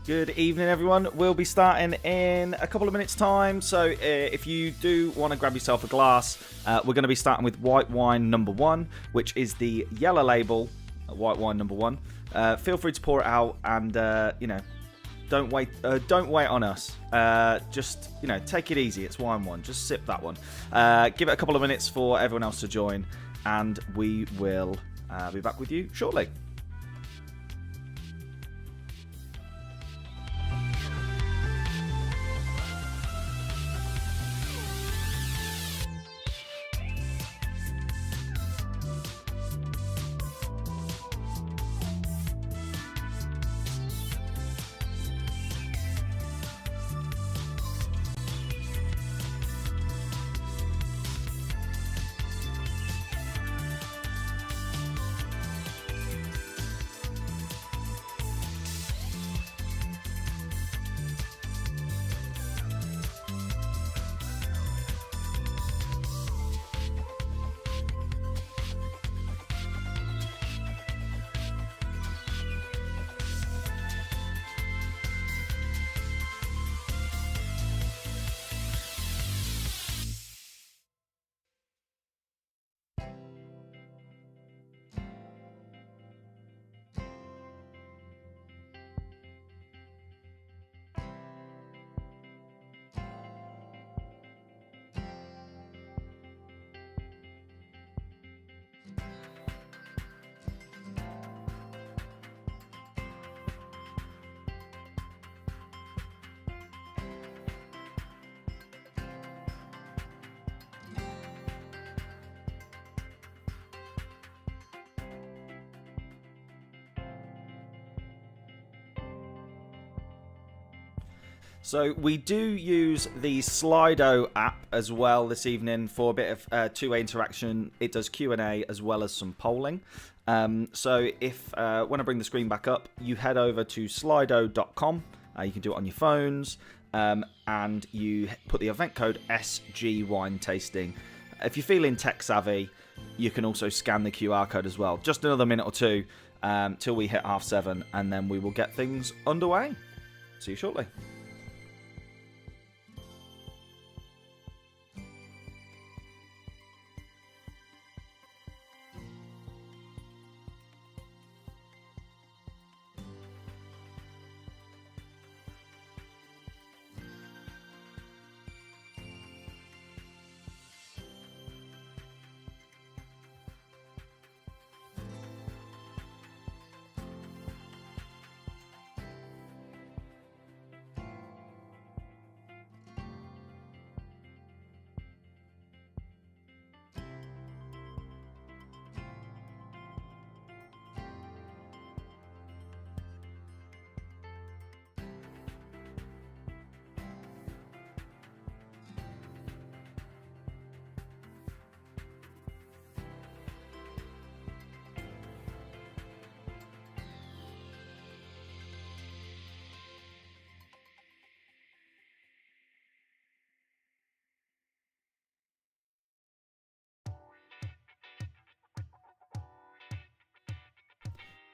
Good evening, everyone. We'll be starting in a couple of minutes' time. So if you do want to grab yourself a glass, we're going to be starting with white wine number 1, which is the yellow label, white wine number 1. Feel free to pour it out and, don't wait on us. Just, take it easy. It's wine 1. Just sip that one. Give it a couple of minutes for everyone else to join, and we will be back with you shortly. So we do use the Slido app as well this evening for a bit of two-way interaction. It does Q&A as well as some polling. So if when I bring the screen back up, you head over to slido.com. You can do it on your phones, and you put the event code SG Wine Tasting. If you're feeling tech savvy, you can also scan the QR code as well. Just another minute or two till we hit 7:30, and then we will get things underway. See you shortly.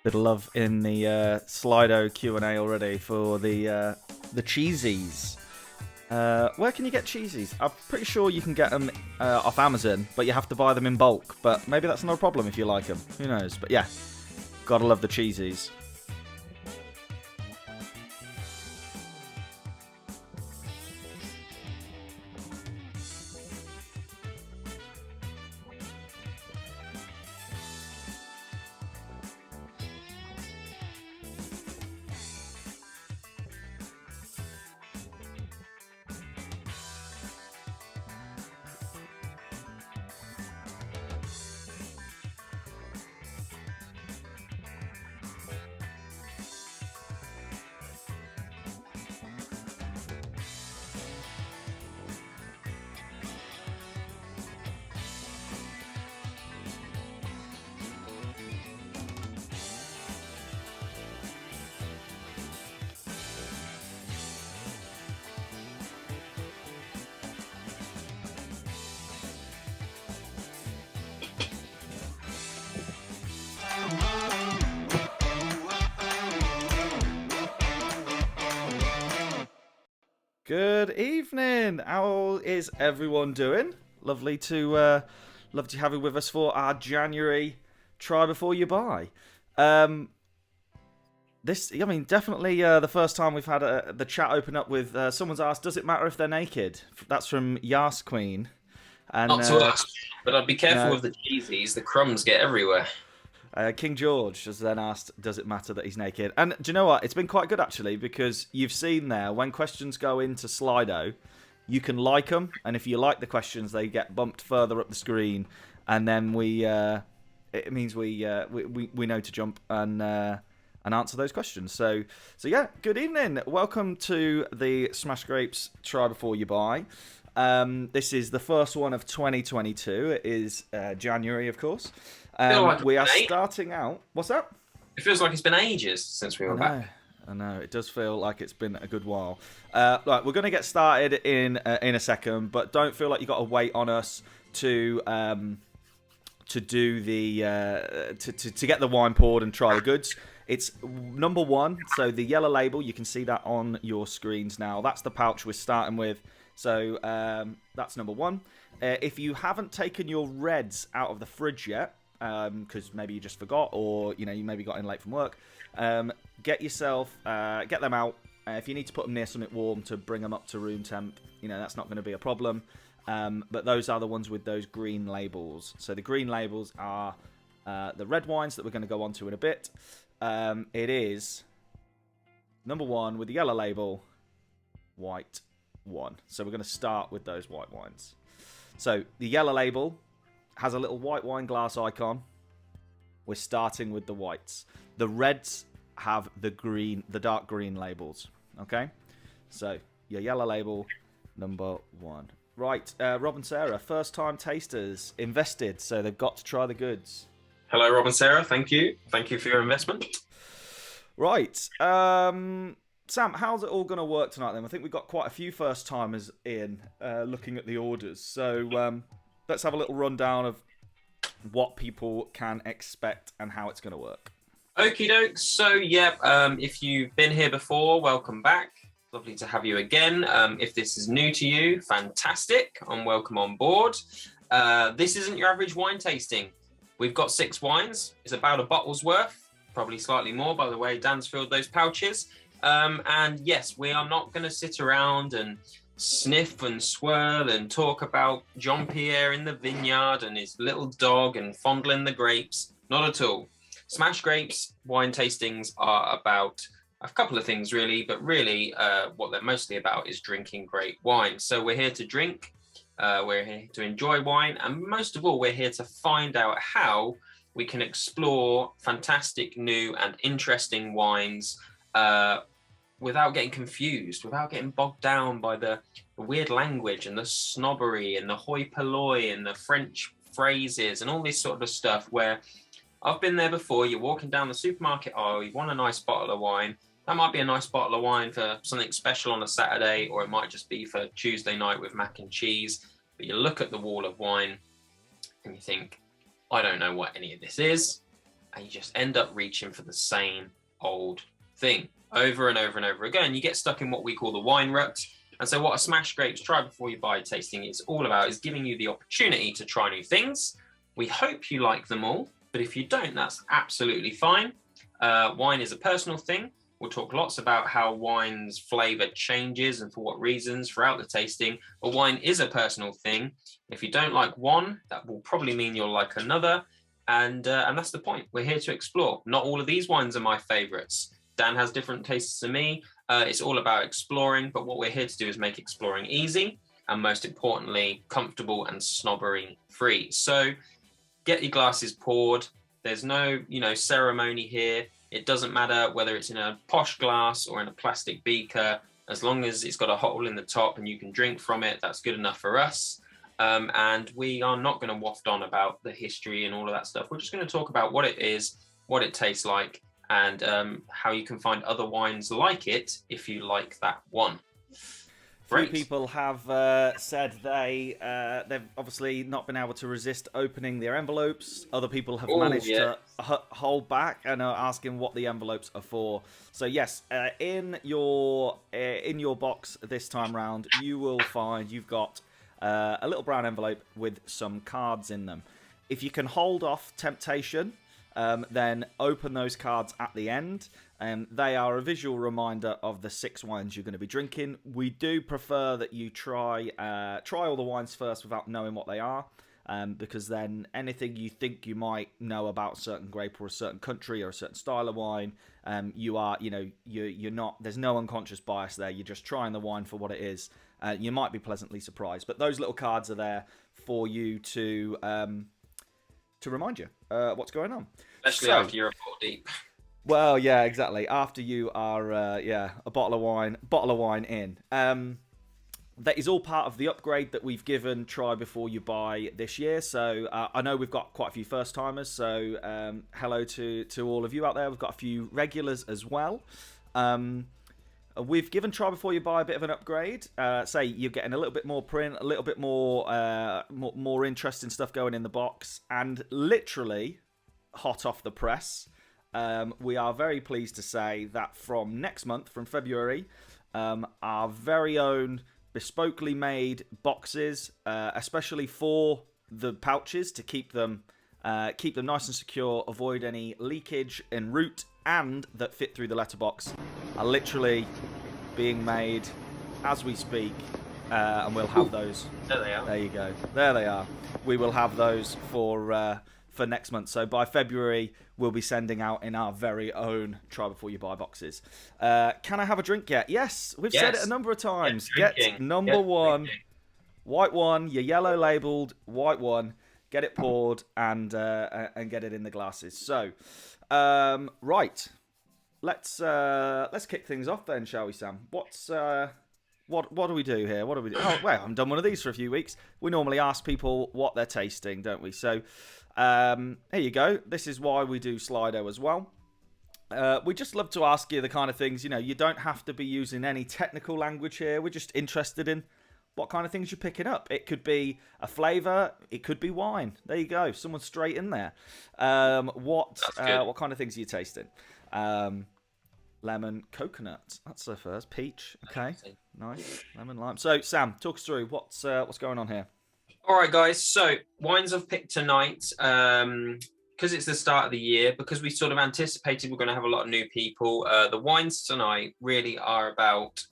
Bit of love in the Slido Q&A already for the cheesies. Where can you get cheesies? I'm pretty sure you can get them off Amazon, but you have to buy them in bulk. But maybe that's not a problem if you like them. Who knows? But yeah, gotta love the cheesies. Good evening. How is everyone doing? Lovely to have you with us for our January Try Before You Buy. Definitely the first time we've had the chat open up with someone's asked, does it matter if they're naked? That's from Yas Queen. And, Not to us, but I'd be careful with the cheesies. The crumbs get everywhere. King George has then asked, does it matter that he's naked? And do you know what? It's been quite good, actually, because you've seen there, when questions go into Slido, you can like them, and if you like the questions, they get bumped further up the screen, and then it means we know to jump and answer those questions. So yeah, good evening. Welcome to the Smash Grapes Try Before You Buy. This is the first one of 2022. It is January, of course. We are starting out. What's that? It feels like it's been ages since we were back. I know. It does feel like it's been a good while. Right, we're going to get started in a second, but don't feel like you got to wait on us to do the to get the wine poured and try the goods. It's number one, so the yellow label. You can see that on your screens now. That's the pouch we're starting with. So that's number one. If you haven't taken your reds out of the fridge yet, because maybe you just forgot, or you maybe got in late from work, get them out. If you need to put them near something warm to bring them up to room temp, that's not going to be a problem. But those are the ones with those green labels. So the green labels are the red wines that we're going to go on to in a bit. It is number one with the yellow label, white one. So we're going to start with those white wines. So the yellow label has a little white wine glass icon. We're starting with the whites. The reds have the dark green labels. Okay, so your yellow label, number one. Right, Rob and Sarah, first time tasters, invested, so they've got to try the goods. Hello, Rob and Sarah. Thank you for your investment. Right, Sam, how's it all going to work tonight then? I think we've got quite a few first timers in looking at the orders. So let's have a little rundown of what people can expect and how it's going to work. Okie doke. So, if you've been here before, welcome back. Lovely to have you again. If this is new to you, fantastic, and welcome on board. This isn't your average wine tasting. We've got 6 wines. It's about a bottle's worth, probably slightly more by the way Dan's filled those pouches. And yes, we are not going to sit around and sniff and swirl and talk about Jean-Pierre in the vineyard and his little dog and fondling the grapes. Not at all. Smash Grapes wine tastings are about a couple of things really, but really what they're mostly about is drinking great wine. So we're here to drink, we're here to enjoy wine, and most of all, we're here to find out how we can explore fantastic new and interesting wines without getting confused, without getting bogged down by the weird language and the snobbery and the hoi polloi and the French phrases and all this sort of stuff where I've been there before. You're walking down the supermarket aisle, you want a nice bottle of wine. That might be a nice bottle of wine for something special on a Saturday, or it might just be for Tuesday night with mac and cheese. But you look at the wall of wine and you think, I don't know what any of this is. And you just end up reaching for the same old thing over and over and over again. You get stuck in what we call the wine rut. And so what a Smash Grapes Try Before You Buy tasting is all about is giving you the opportunity to try new things. We hope you like them all, but if you don't, that's absolutely fine. Wine is a personal thing. We'll talk lots about how wine's flavour changes and for what reasons throughout the tasting. But wine is a personal thing. If you don't like one, that will probably mean you'll like another. And that's the point. We're here to explore. Not all of these wines are my favourites. Dan has different tastes to me. It's all about exploring, but what we're here to do is make exploring easy and most importantly, comfortable and snobbery free. So get your glasses poured. There's no, ceremony here. It doesn't matter whether it's in a posh glass or in a plastic beaker. As long as it's got a hole in the top and you can drink from it, that's good enough for us. And we are not going to waft on about the history and all of that stuff. We're just going to talk about what it is, what it tastes like, and how you can find other wines like it if you like that one. few Great. people have said they've obviously not been able to resist opening their envelopes. Other people have managed to hold back and are asking what the envelopes are for. So yes, in your box this time round, you will find you've got a little brown envelope with some cards in them. If you can hold off temptation, then open those cards at the end. They are a visual reminder of the 6 wines you're going to be drinking. We do prefer that you try all the wines first without knowing what they are, because then anything you think you might know about a certain grape or a certain country or a certain style of wine, you're not. There's no unconscious bias there. You're just trying the wine for what it is. You might be pleasantly surprised, but those little cards are there for you to remind you what's going on. Especially after you're a bottle deep. Well, yeah, exactly. After you are, a bottle of wine in. That is all part of the upgrade that we've given Try Before You Buy this year. So I know we've got quite a few first timers. So hello to all of you out there. We've got a few regulars as well. We've given Try Before You Buy a bit of an upgrade. Say you're getting a little bit more print, a little bit more interesting stuff going in the box, and literally hot off the press. We are very pleased to say that from next month, from February, our very own bespokely made boxes, especially for the pouches to keep them nice and secure, avoid any leakage en route, and that fit through the letterbox, are literally being made as we speak, and we'll have those. There they are. There you go. There they are. We will have those for next month. So by February, we'll be sending out in our very own Try Before You Buy boxes. Can I have a drink yet? Yes, we've said it a number of times. Get number one, white one, your yellow labelled white one. Get it poured and get it in the glasses. So, right, let's kick things off then, shall we, Sam? What do we do here? What do we do? Oh, well, I haven't done one of these for a few weeks. We normally ask people what they're tasting, don't we? So, here you go. This is why we do Slido as well. We just love to ask you the kind of things, you don't have to be using any technical language here. We're just interested in what kind of things you're picking up. It could be a flavour. It could be wine. There you go. Someone's straight in there. What kind of things are you tasting? Lemon, coconut. That's the first. Peach. Okay, nice. Lemon, lime. So, Sam, talk us through what's going on here. All right, guys. So, wines I've picked tonight, because it's the start of the year, because we sort of anticipated we're going to have a lot of new people. The wines tonight really are about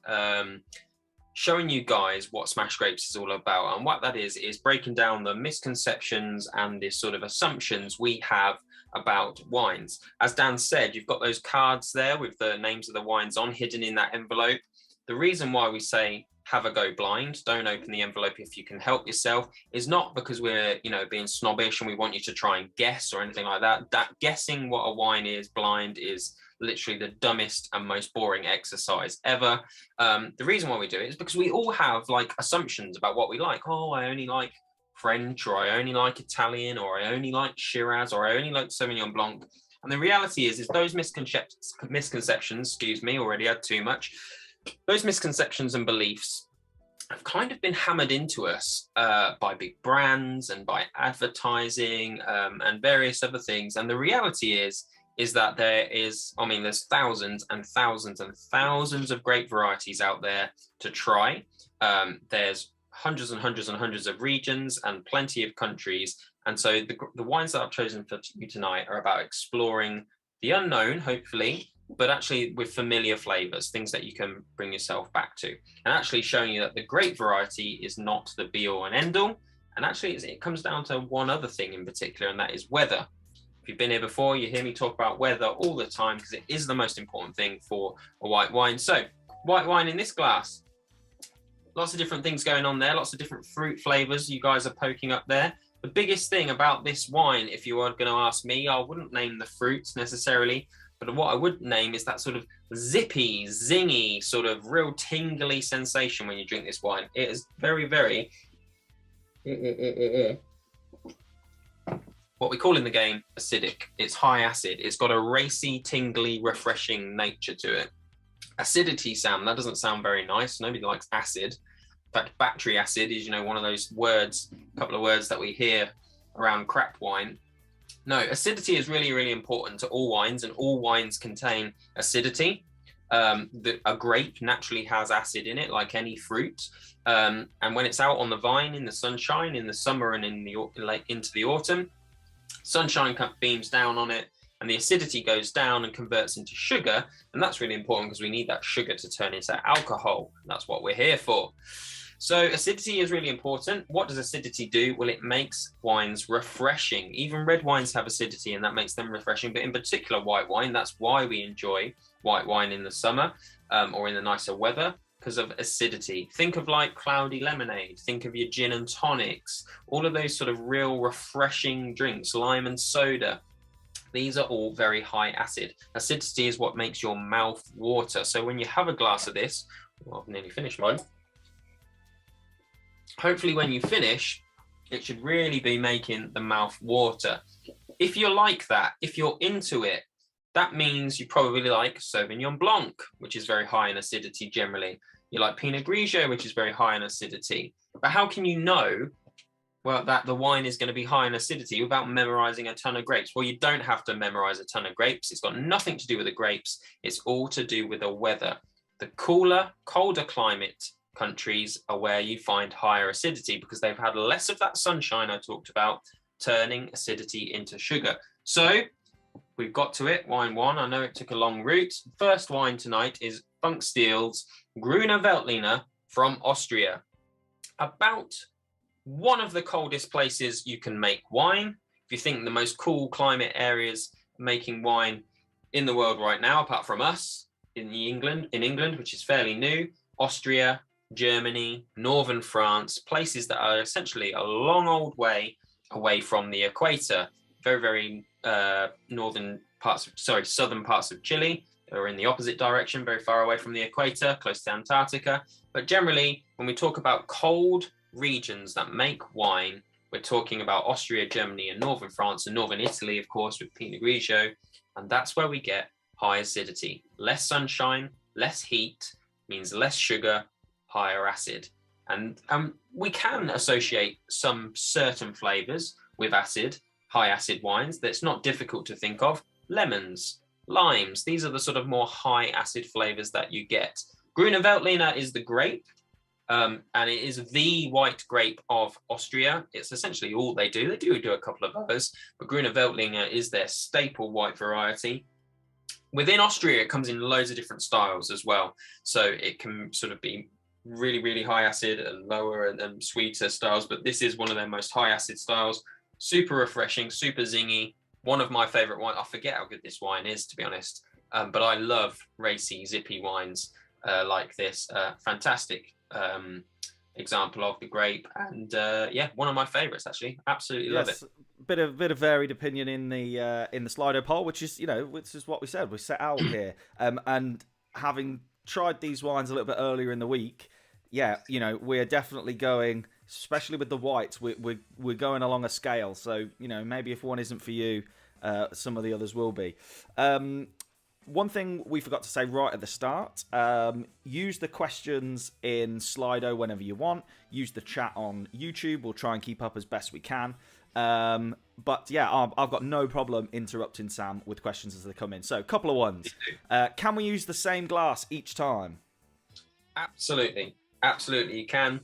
showing you guys what Smash Grapes is all about. And what that is breaking down the misconceptions and the sort of assumptions we have about wines. As Dan said, you've got those cards there with the names of the wines on, hidden in that envelope. The reason why we say have a go blind, don't open the envelope if you can help yourself, is not because we're, being snobbish and we want you to try and guess or anything like that. That guessing what a wine is blind is literally the dumbest and most boring exercise ever. The reason why we do it is because we all have like assumptions about what we like. Oh, I only like French, or I only like Italian, or I only like Shiraz, or I only like Sauvignon Blanc. And the reality is those misconceptions, already had too much. Those misconceptions and beliefs have kind of been hammered into us by big brands and by advertising and various other things. And the reality is that there's thousands and thousands and thousands of grape varieties out there to try. There's hundreds and hundreds and hundreds of regions and plenty of countries. And so the wines that I've chosen for you tonight are about exploring the unknown, hopefully, but actually with familiar flavors, things that you can bring yourself back to, and actually showing you that the grape variety is not the be all and end all. And actually it comes down to one other thing in particular, and that is weather. If you've been here before, you hear me talk about weather all the time because it is the most important thing for a white wine. So white wine in this glass, lots of different things going on there, lots of different fruit flavors you guys are poking up there. The biggest thing about this wine, if you are going to ask me, I wouldn't name the fruits necessarily, but what I would name is that sort of zippy, zingy, sort of real tingly sensation when you drink this wine. It is very, very what we call in the game acidic. It's high acid. It's got a racy, tingly, refreshing nature to it. Acidity, Sam, that doesn't sound very nice. Nobody likes acid. In fact, battery acid is, one of those words, a couple of words that we hear around craft wine. No, acidity is really, really important to all wines, and all wines contain acidity. A grape naturally has acid in it, like any fruit. And when it's out on the vine in the sunshine, in the summer and into the autumn, sunshine beams down on it, and the acidity goes down and converts into sugar. And that's really important because we need that sugar to turn into alcohol. That's what we're here for. So acidity is really important. What does acidity do? Well, it makes wines refreshing. Even red wines have acidity, and that makes them refreshing. But in particular, white wine, that's why we enjoy white wine in the summer or in the nicer weather, because of acidity. Think of like cloudy lemonade. Think of your gin and tonics. All of those sort of real refreshing drinks, lime and soda. These are all very high acid. Acidity is what makes your mouth water. So when you have a glass of this, well, I've nearly finished mine. Hopefully when you finish, it should really be making the mouth water. If you're like that, if you're into it, that means you probably like Sauvignon Blanc, which is very high in acidity generally. You like Pinot Grigio, which is very high in acidity. But how can you know, well, that the wine is going to be high in acidity without memorizing a ton of grapes? Well, you don't have to memorize a ton of grapes. It's got nothing to do with the grapes. It's all to do with the weather. The cooler, colder climate countries are where you find higher acidity because they've had less of that sunshine I talked about, turning acidity into sugar. So we've got to it. Wine one. I know it took a long route. First wine tonight is Funkstil's Gruner Veltliner from Austria. About one of the coldest places you can make wine. If you think the most cool climate areas making wine in the world right now, apart from us in England, which is fairly new, Austria, Germany, northern France, places that are essentially a long old way away from the equator. Very, very southern parts of Chile are in the opposite direction, very far away from the equator, close to Antarctica. But generally, when we talk about cold regions that make wine, we're talking about Austria, Germany, and northern France, and northern Italy, of course, with Pinot Grigio. And that's where we get high acidity. Less sunshine, less heat means less sugar, higher acid. And we can associate some certain flavors with acid, high acid wines. That's not difficult to think of. Lemons, limes, these are the sort of more high acid flavors that you get. Gruner Veltliner is the grape, and it is the white grape of Austria. It's essentially all they do. They do a couple of others, but Gruner Veltliner is their staple white variety. Within Austria, it comes in loads of different styles as well. So it can sort of be really, really high acid and lower and sweeter styles, but this is one of their most high acid styles. Super refreshing, super zingy. One of my favorite wines. I forget how good this wine is, to be honest, but I love racy, zippy wines like this. Fantastic example of the grape, and one of my favorites actually. Absolutely love it. Bit of varied opinion in the Slido poll, which is what we said. We set out here, and having tried these wines a little bit earlier in the week, we're definitely going, especially with the whites, we're going along a scale. So maybe if one isn't for you, some of the others will be. One thing we forgot to say right at the start, use the questions in Slido whenever you want. Use the chat on YouTube. We'll try and keep up as best we can. But yeah, I've got no problem interrupting Sam with questions as they come in. So a couple of ones. Can we use the same glass each time? Absolutely. Absolutely you can.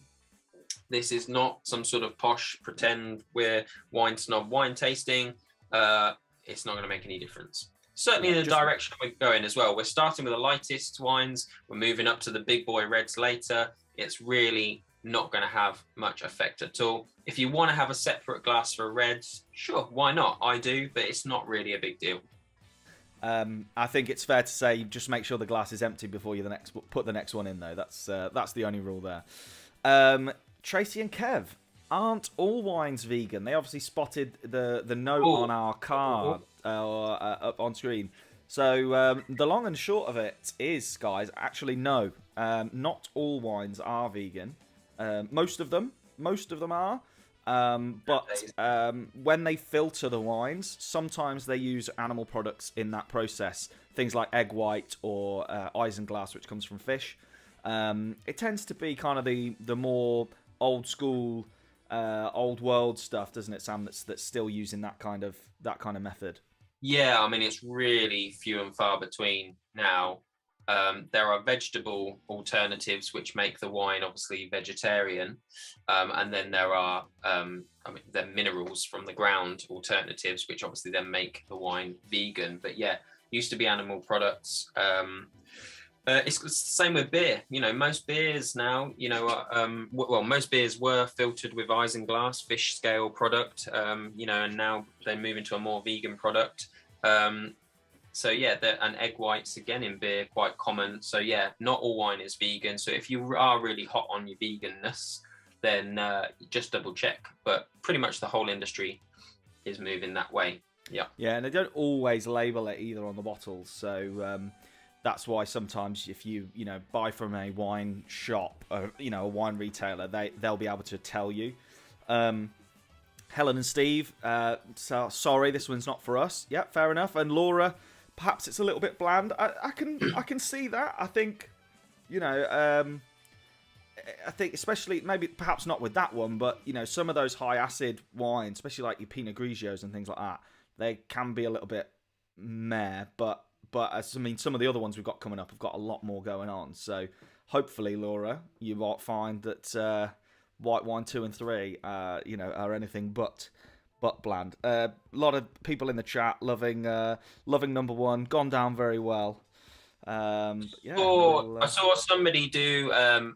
This is not some sort of posh pretend we're wine snob wine tasting. It's not going to make any difference. Certainly in the direction we're going as well. We're starting with the lightest wines. We're moving up to the big boy reds later. It's really not going to have much effect at all. If you want to have a separate glass for reds, sure, why not? I do, but it's not really a big deal. I think it's fair to say just make sure the glass is empty before you put the next one in, though. That's the only rule there. Tracy and Kev, aren't all wines vegan? They obviously spotted the note on our card up on screen. So the long and short of it is, guys, actually no. Not all wines are vegan. Most of them are. When they filter the wines, sometimes they use animal products in that process. Things like egg white or isinglass, which comes from fish. It tends to be kind of the more old school, old world stuff, doesn't it, Sam? That's still using that kind of method. Yeah, I mean, it's really few and far between now. There are vegetable alternatives which make the wine obviously vegetarian, and then there are the minerals from the ground alternatives which obviously then make the wine vegan. But yeah, used to be animal products. It's the same with beer. You know, most beers now, most beers were filtered with isinglass, fish scale product, and now they move into a more vegan product. So yeah, and egg whites again in beer, quite common. So yeah, not all wine is vegan. So if you are really hot on your veganness, then just double check. But pretty much the whole industry is moving that way. Yeah. Yeah, and they don't always label it either on the bottles. So that's why sometimes if you buy from a wine shop, a wine retailer, they'll be able to tell you. Helen and Steve, sorry, this one's not for us. Yeah, fair enough. And Laura, perhaps it's a little bit bland. I can see that. I think, I think especially maybe perhaps not with that one, but some of those high acid wines, especially like your Pinot Grigios and things like that, they can be a little bit meh. But some of the other ones we've got coming up have got a lot more going on. So hopefully, Laura, you might find that white wine 2 and 3, are anything but bland. A lot of people in the chat loving number 1, gone down very well. I saw somebody do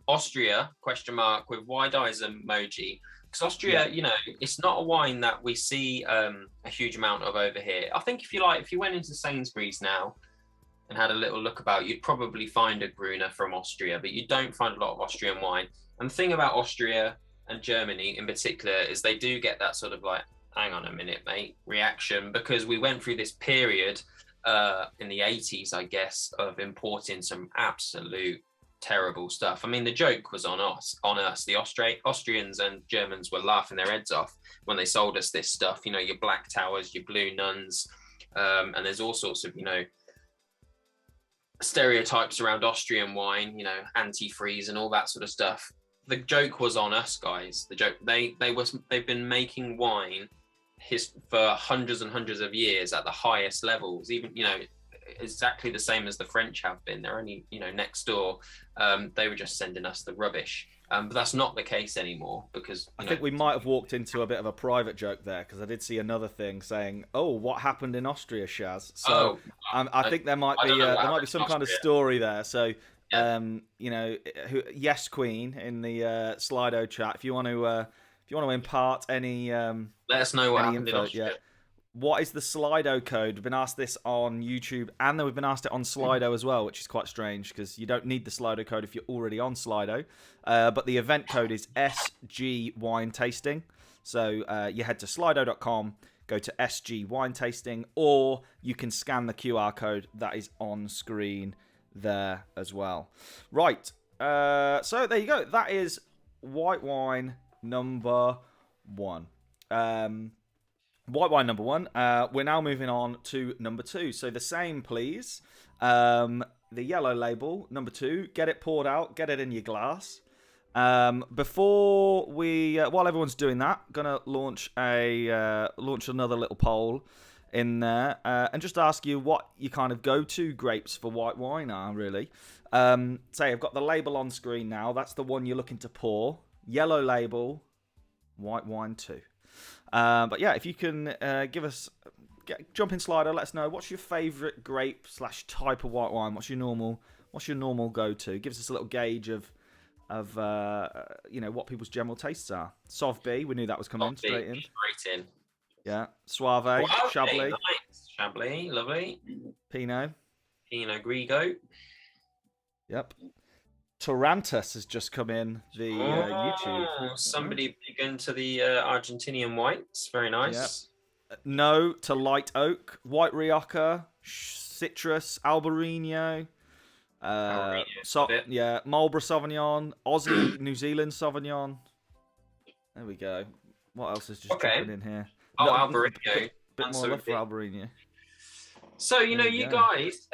Austria ? With wide eyes emoji. Because Austria, it's not a wine that we see a huge amount of over here. I think if you went into Sainsbury's now and had a little look about, you'd probably find a Gruner from Austria, but you don't find a lot of Austrian wine. And the thing about Austria and Germany in particular is they do get that sort of like, hang on a minute, mate, reaction, because we went through this period in the 80s, I guess, of importing some absolute terrible stuff. I mean, the joke was on us. The Austrians and Germans were laughing their heads off when they sold us this stuff. Your Black Towers, your Blue Nuns, and there's all sorts of stereotypes around Austrian wine. Antifreeze and all that sort of stuff. The joke was on us, guys. The joke they've been making wine for hundreds and hundreds of years at the highest levels. Even exactly the same as the French have been. They're only next door. They were just sending us the rubbish, but that's not the case anymore, because I think we might have walked into a bit of a private joke there, because I did see another thing saying, "Oh, what happened in Austria, Shaz?" So I think there might be some kind of story there. So yes, Queen in the Slido chat, if you want to impart any let us know what happened in Austria. Yeah. What is the Slido code? We've been asked this on YouTube, and then we've been asked it on Slido as well, which is quite strange because you don't need the Slido code if you're already on Slido. But the event code is SG Wine Tasting. So you head to slido.com, go to SG Wine Tasting, or you can scan the QR code that is on screen there as well. Right. So there you go. That is white wine number 1. White wine number 1. We're now moving on to number 2. So the same, please. The yellow label, number 2. Get it poured out. Get it in your glass. Before we, while everyone's doing that, gonna launch another little poll in there, and just ask you what your kind of go-to grapes for white wine are. Really, say I've got the label on screen now. That's the one you're looking to pour. Yellow label, white wine 2. But yeah, if you can jump in Slido, let us know what's your favourite grape / type of white wine. What's your normal go-to? Gives us a little gauge of what people's general tastes are. Sauv B, we knew that was coming straight in. Yeah, Soave, Chablis. Nice. Chablis, lovely. Pinot Grigio. Yep. Tarantus has just come in the YouTube. Somebody big into the Argentinian whites. Very nice. Yep. No to light oak, white Rioja, citrus, Albarino. Marlborough Sauvignon, Aussie, New Zealand Sauvignon. There we go. What else is just dropping in here? Oh, No, Albarino. Bit more love for Albarino. So, you guys,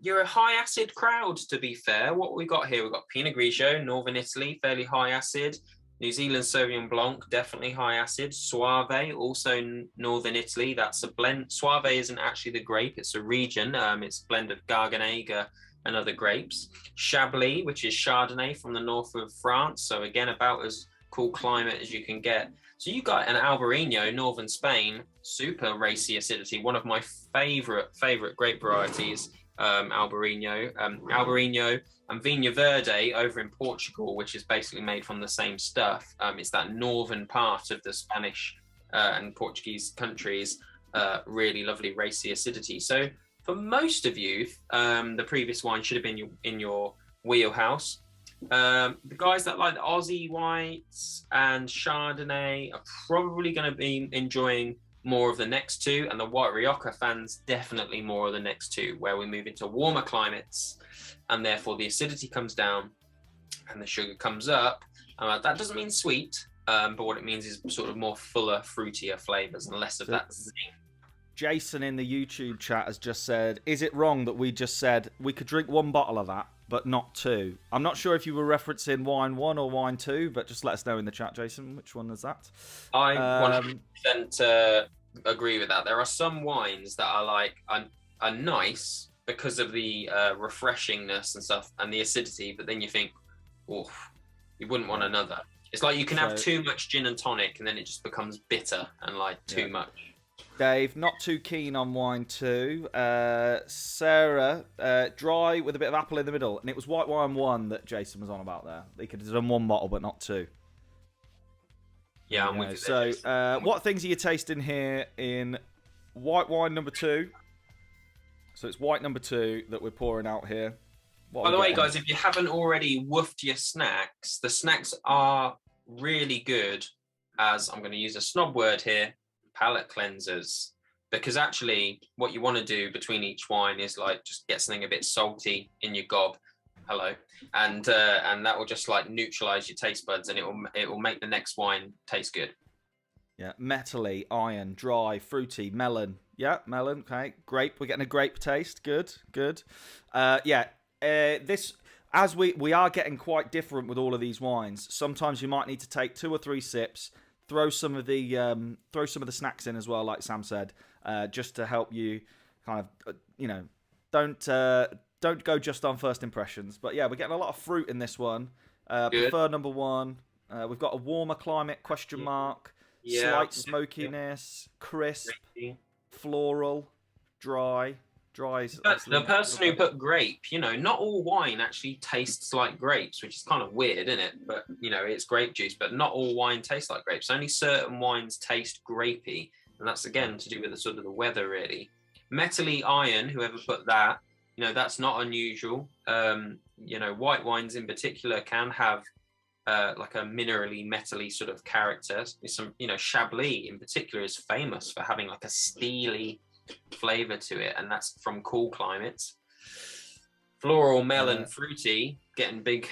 you're a high acid crowd, to be fair. What we got here? We've got Pinot Grigio, Northern Italy, fairly high acid. New Zealand Sauvignon Blanc, definitely high acid. Soave, also Northern Italy. That's a blend. Soave isn't actually the grape, it's a region. It's a blend of Garganega and other grapes. Chablis, which is Chardonnay from the north of France. So again, about as cool climate as you can get. So you got an Albarino, northern Spain, super racy acidity. One of my favorite grape varieties, Albarino. Albarino and Vinha Verde over in Portugal, which is basically made from the same stuff. It's that northern part of the Spanish and Portuguese countries, really lovely racy acidity. So for most of you, the previous wine should have been in your wheelhouse. The guys that like the Aussie whites and Chardonnay are probably going to be enjoying more of the next two, and the White Rioja fans definitely more of the next two, where we move into warmer climates and therefore the acidity comes down and the sugar comes up. That doesn't mean sweet, but what it means is sort of more fuller, fruitier flavors and less of that zing. Jason in the YouTube chat has just said, is it wrong that we just said we could drink one bottle of that, but not two? I'm not sure if you were referencing wine 1 or wine 2, but just let us know in the chat, Jason, which one is that? I 100% agree with that. There are some wines that are nice because of the refreshingness and stuff and the acidity, but then you think, oh, you wouldn't want another. It's like you can have too much gin and tonic and then it just becomes bitter and too much. Dave, not too keen on wine 2. Sarah, dry with a bit of apple in the middle. And it was white wine 1 that Jason was on about there. They could have done 1 bottle, but not 2. Yeah, I'm with you. So, what things are you tasting here in white wine number 2? So it's white number 2 that we're pouring out here. By the way, guys, if you haven't already woofed your snacks, the snacks are really good as, I'm going to use a snob word here, palate cleansers, because actually what you want to do between each wine is just get something a bit salty in your gob, and that will just neutralize your taste buds, and it will make the next wine taste good. Metally, iron, dry, fruity, melon. Melon. Okay, grape. We're getting a grape taste. Good. This, as we are getting quite different with all of these wines. Sometimes you might need to take 2 or 3 sips. Throw some of the snacks in as well, like Sam said, just to help you kind of, don't go just on first impressions. But yeah, we're getting a lot of fruit in this one. Prefer number 1. We've got a warmer climate ? Slight smokiness, crisp, floral, dry. The person who put grape, not all wine actually tastes like grapes, which is kind of weird, isn't it? But, it's grape juice, but not all wine tastes like grapes. Only certain wines taste grapey, and that's, again, to do with the sort of the weather, really. Metally iron, whoever put that, that's not unusual. White wines in particular can have like a minerally, metally sort of character. Some, Chablis in particular is famous for having like a steely flavor to it, and that's from cool climates. Floral, melon, fruity, getting big.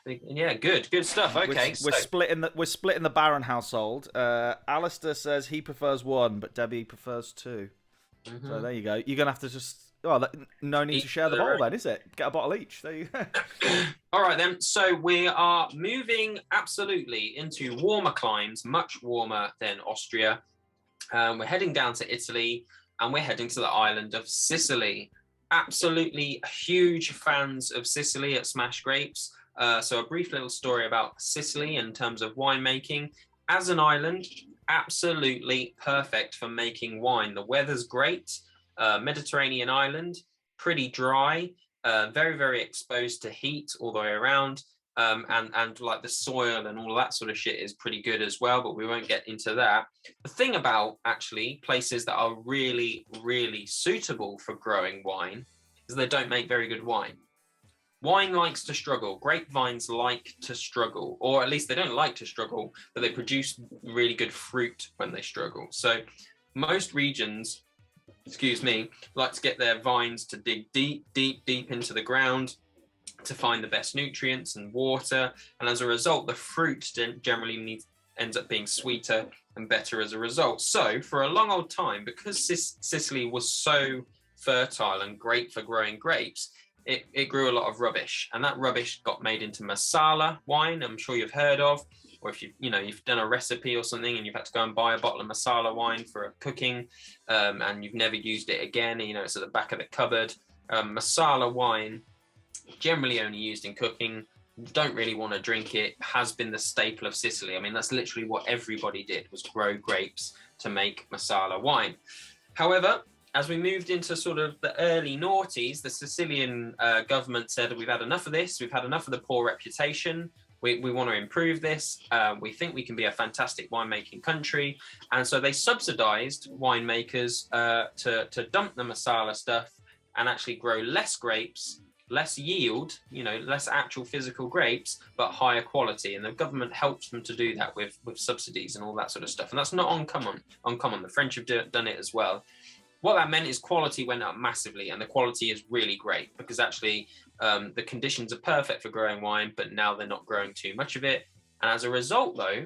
Yeah, good stuff. Okay, we're splitting the Baron household. Alistair says he prefers 1, but Debbie prefers 2. Mm-hmm. So there you go. You're gonna have to just. No need to share the bottle then, is it? Get a bottle each. There you go. All right then. So we are moving absolutely into warmer climes, much warmer than Austria. We're heading down to Italy. And we're heading to the island of Sicily. Absolutely huge fans of Sicily at Smash Grapes. So a brief little story about Sicily in terms of winemaking. As an island, absolutely perfect for making wine. The weather's great. Mediterranean island, pretty dry, very, very exposed to heat all the way around. And like the soil and all that sort of shit is pretty good as well, but we won't get into that. The thing about actually places that are really, really suitable for growing wine is they don't make very good wine. Wine likes to struggle. Grapevines like to struggle, or at least they don't like to struggle, but they produce really good fruit when they struggle. So most regions, like to get their vines to dig deep into the ground to find the best nutrients and water, and as a result the fruit generally ends up being sweeter and better as a result. So for a long old time, because Sicily was so fertile and great for growing grapes, it grew a lot of rubbish, and that rubbish got made into Marsala wine. I'm sure you've heard of, or if you've done a recipe or something and you've had to go and buy a bottle of Marsala wine for cooking, and you've never used it again. It's at the back of the cupboard. Marsala wine, generally only used in cooking. Don't really want to drink it. Has been the staple of Sicily. I mean, that's literally what everybody did, was grow grapes to make Marsala wine. However, as we moved into sort of the early noughties, the Sicilian government said, we've had enough of this. We've had enough of the poor reputation. We want to improve this. We think we can be a fantastic winemaking country. And so they subsidized winemakers to dump the Marsala stuff and actually grow less grapes, less yield, less actual physical grapes, but higher quality. And the government helps them to do that with subsidies and all that sort of stuff. And that's not uncommon. The French have done it as well. What that meant is quality went up massively, and the quality is really great because actually the conditions are perfect for growing wine, but now they're not growing too much of it. And as a result, though,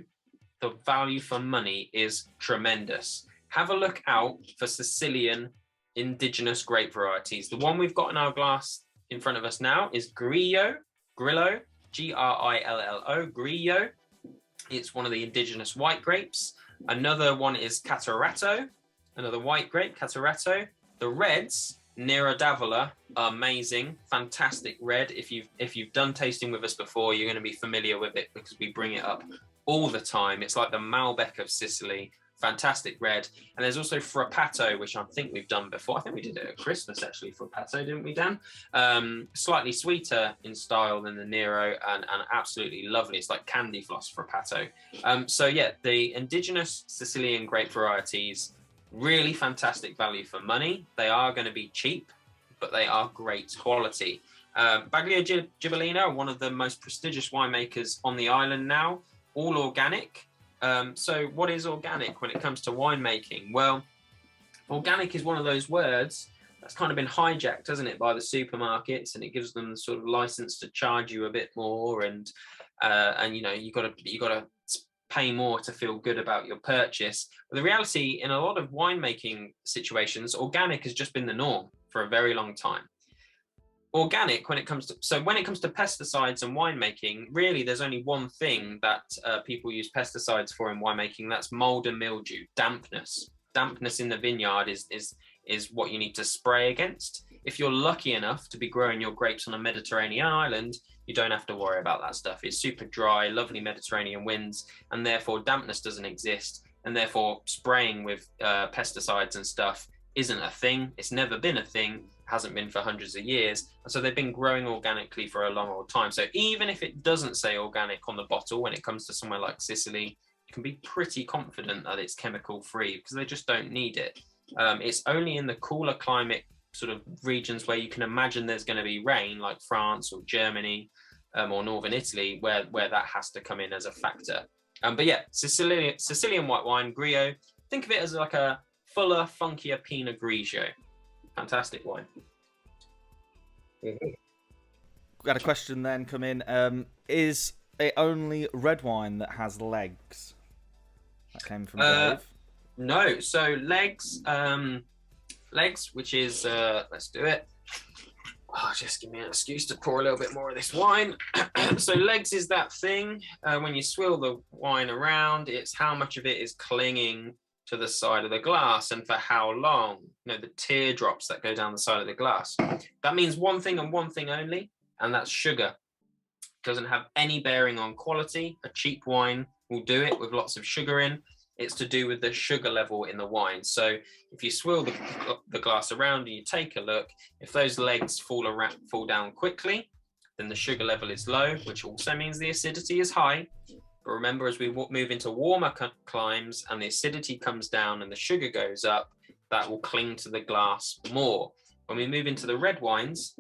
the value for money is tremendous. Have a look out for Sicilian indigenous grape varieties. The one we've got in our glass in front of us now is Grillo, Grillo, Grillo, Grillo. It's one of the indigenous white grapes. Another one is Catarratto, another white grape, Catarratto. The reds, Nera d'Avola, are amazing, fantastic red. If you've done tasting with us before, you're going to be familiar with it because we bring it up all the time. It's like the Malbec of Sicily, fantastic red. And there's also Frappato, which I think we've done before. I think we did it at Christmas, actually, Frappato, didn't we, Dan? Slightly sweeter in style than the Nero, and absolutely lovely. It's like candy floss Frappato. So yeah, the indigenous Sicilian grape varieties, really fantastic value for money. They are going to be cheap, but they are great quality. Baglio Ghibellino are one of the most prestigious winemakers on the island now, all organic. So what is organic when it comes to winemaking? Well, organic is one of those words that's kind of been hijacked, hasn't it, by the supermarkets, and it gives them the sort of license to charge you a bit more, and you got to pay more to feel good about your purchase. But the reality, in a lot of winemaking situations, organic has just been the norm for a very long time. Organic, when it comes to pesticides and winemaking, really there's only one thing that people use pesticides for in winemaking. That's mold and mildew, dampness. Dampness in the vineyard is what you need to spray against. If you're lucky enough to be growing your grapes on a Mediterranean island, you don't have to worry about that stuff. It's super dry, lovely Mediterranean winds, and therefore dampness doesn't exist, and therefore spraying with pesticides and stuff isn't a thing. It's never been a thing, hasn't been for hundreds of years. And so they've been growing organically for a long old time. So even if it doesn't say organic on the bottle, when it comes to somewhere like Sicily, you can be pretty confident that it's chemical free because they just don't need it. It's only in the cooler climate sort of regions where you can imagine there's going to be rain, like France or Germany or Northern Italy, where that has to come in as a factor. But yeah, Sicilian white wine, Grillo, think of it as like a fuller, funkier Pinot Grigio. Fantastic wine. We got a question then come in. Is it only red wine that has legs? That came from Dave. No, so legs, which is, let's do it. Oh, just give me an excuse to pour a little bit more of this wine. So legs is that thing, when you swill the wine around, it's how much of it is clinging to the side of the glass and for how long, the teardrops that go down the side of the glass. That means one thing and one thing only, and that's sugar. It doesn't have any bearing on quality. A cheap wine will do it with lots of sugar in. It's to do with the sugar level in the wine. So if you swill the glass around and you take a look, if those legs fall down quickly, then the sugar level is low, which also means the acidity is high. But remember, as we move into warmer climes and the acidity comes down and the sugar goes up, that will cling to the glass more. When we move into the red wines,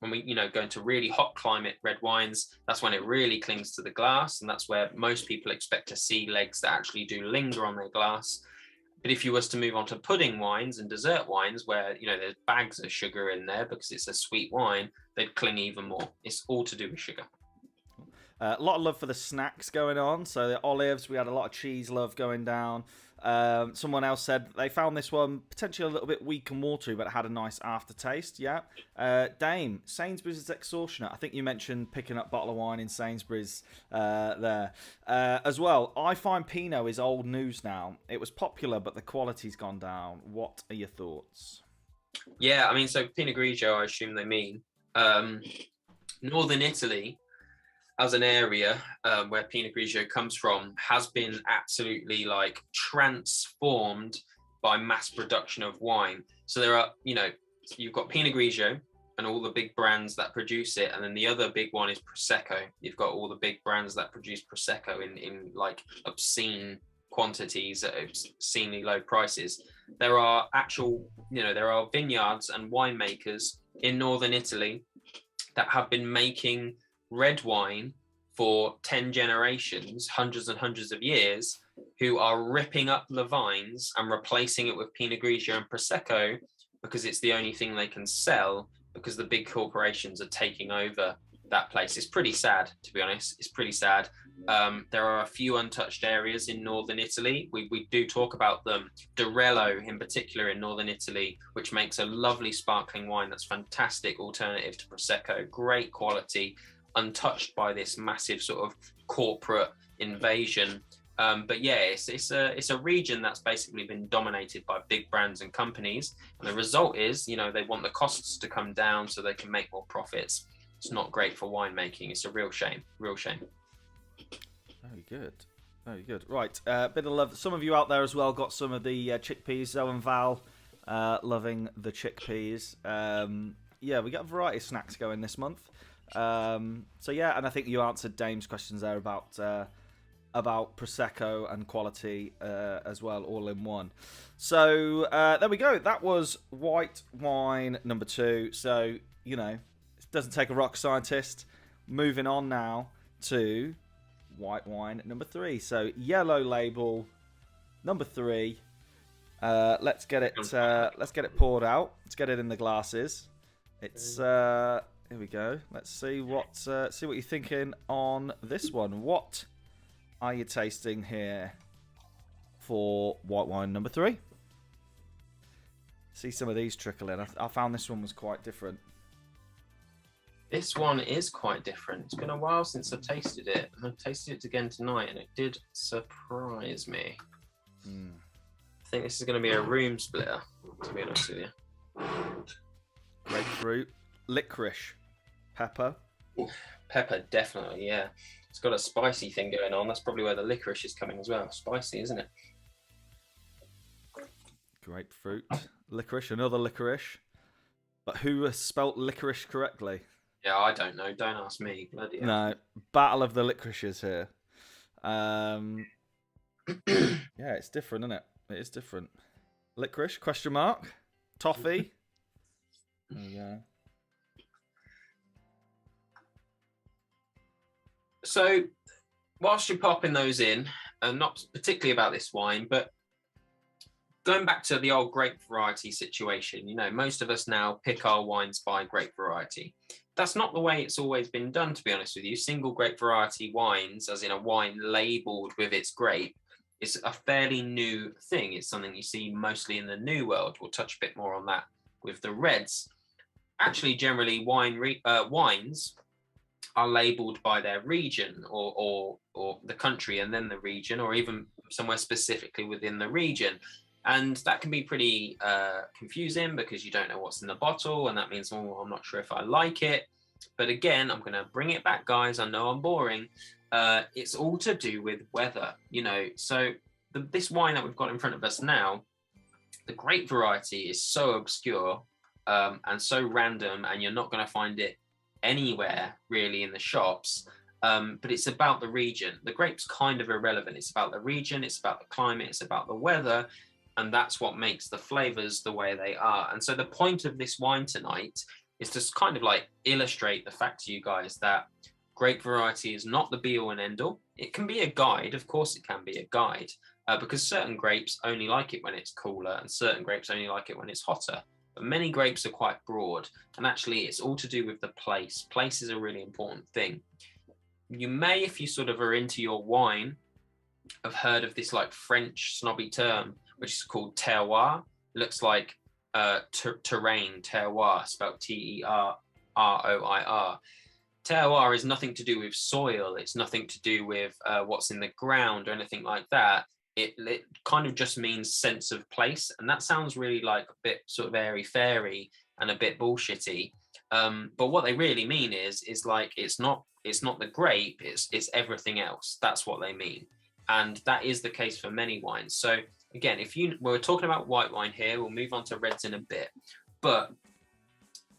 when we go into really hot climate red wines, that's when it really clings to the glass, and that's where most people expect to see legs that actually do linger on their glass. But if you was to move on to pudding wines and dessert wines, where there's bags of sugar in there because it's a sweet wine, they'd cling even more. It's all to do with sugar. A lot of love for the snacks going on. So the olives, we had a lot of cheese love going down. Someone else said they found this one potentially a little bit weak and watery, but it had a nice aftertaste. Yeah. Dame, Sainsbury's is extortionate. I think you mentioned picking up a bottle of wine in Sainsbury's there. As well, I find Pinot is old news now. It was popular, but the quality's gone down. What are your thoughts? Yeah, I mean, so Pinot Grigio, I assume they mean. Northern Italy, as an area where Pinot Grigio comes from, has been absolutely like transformed by mass production of wine. So there are, you've got Pinot Grigio and all the big brands that produce it, and then the other big one is Prosecco. You've got all the big brands that produce Prosecco in like obscene quantities at obscenely low prices. There are there are vineyards and winemakers in northern Italy that have been making red wine for 10 generations, hundreds and hundreds of years, who are ripping up the vines and replacing it with Pinot Grigio and Prosecco because it's the only thing they can sell, because the big corporations are taking over that place. It's pretty sad, to be honest. It's pretty sad. There are a few untouched areas in northern Italy. We do talk about them. Durello in particular in northern Italy, which makes a lovely sparkling wine that's fantastic alternative to Prosecco, great quality, untouched by this massive sort of corporate invasion. But yeah, it's a region that's basically been dominated by big brands and companies, and the result is, they want the costs to come down so they can make more profits. It's not great for winemaking. It's a real shame. Very good. Very good. Right, bit of love. Some of you out there as well got some of the chickpeas. Zoe and Val loving the chickpeas. Yeah, we got a variety of snacks going this month. So yeah, and I think you answered Dame's questions there about Prosecco and quality as well, all in one. So there we go. That was white wine number 2. So, it doesn't take a rock scientist. Moving on now to white wine number 3. So yellow label number 3. Let's get it poured out. Let's get it in the glasses. It's here we go. Let's see what you're thinking on this one. What are you tasting here for white wine number 3? See some of these trickle in. I found this one was quite different. This one is quite different. It's been a while since I've tasted it. I tasted it again tonight, and it did surprise me. I think this is going to be a room splitter, to be honest with you. Grapefruit, licorice, pepper. Pepper, definitely, yeah. It's got a spicy thing going on. That's probably where the licorice is coming as well. Spicy, isn't it? Grapefruit, licorice, another licorice. But who has spelt licorice correctly? Yeah, I don't know. Don't ask me. Bloody hell. No, battle of the licorices here. Yeah, it's different, isn't it? It is different. Licorice, question mark. Toffee. There we go. So, whilst you're popping those in, and not particularly about this wine, but going back to the old grape variety situation, most of us now pick our wines by grape variety. That's not the way it's always been done, to be honest with you. Single grape variety wines, as in a wine labelled with its grape, is a fairly new thing. It's something you see mostly in the New World. We'll touch a bit more on that with the reds. Actually, generally, wines are labelled by their region or the country, and then the region, or even somewhere specifically within the region. And that can be pretty confusing because you don't know what's in the bottle, and that means, I'm not sure if I like it. But again, I'm going to bring it back, guys. I know I'm boring. It's all to do with weather, So this wine that we've got in front of us now, the grape variety is so obscure and so random, and you're not going to find it anywhere really in the shops. But it's about the region. The grape's kind of irrelevant. It's about the region. It's about the climate. It's about the weather. And that's what makes the flavors the way they are. And so the point of this wine tonight is to kind of like illustrate the fact to you guys that grape variety is not the be all and end all. It can be a guide. Of course, it can be a guide because certain grapes only like it when it's cooler and certain grapes only like it when it's hotter. But many grapes are quite broad. And actually, it's all to do with the place. Place is a really important thing. you may, if you sort of are into your wine, have heard of this like French snobby term, which is called terroir. It looks like terrain, terroir, spelled Terroir. Terroir is nothing to do with soil. It's nothing to do with what's in the ground or anything like that. It kind of just means sense of place. And that sounds really like a bit sort of airy-fairy and a bit bullshitty. But what they really mean is like it's not the grape, it's everything else. That's what they mean. And that is the case for many wines. So again, we're talking about white wine here, we'll move on to reds in a bit. But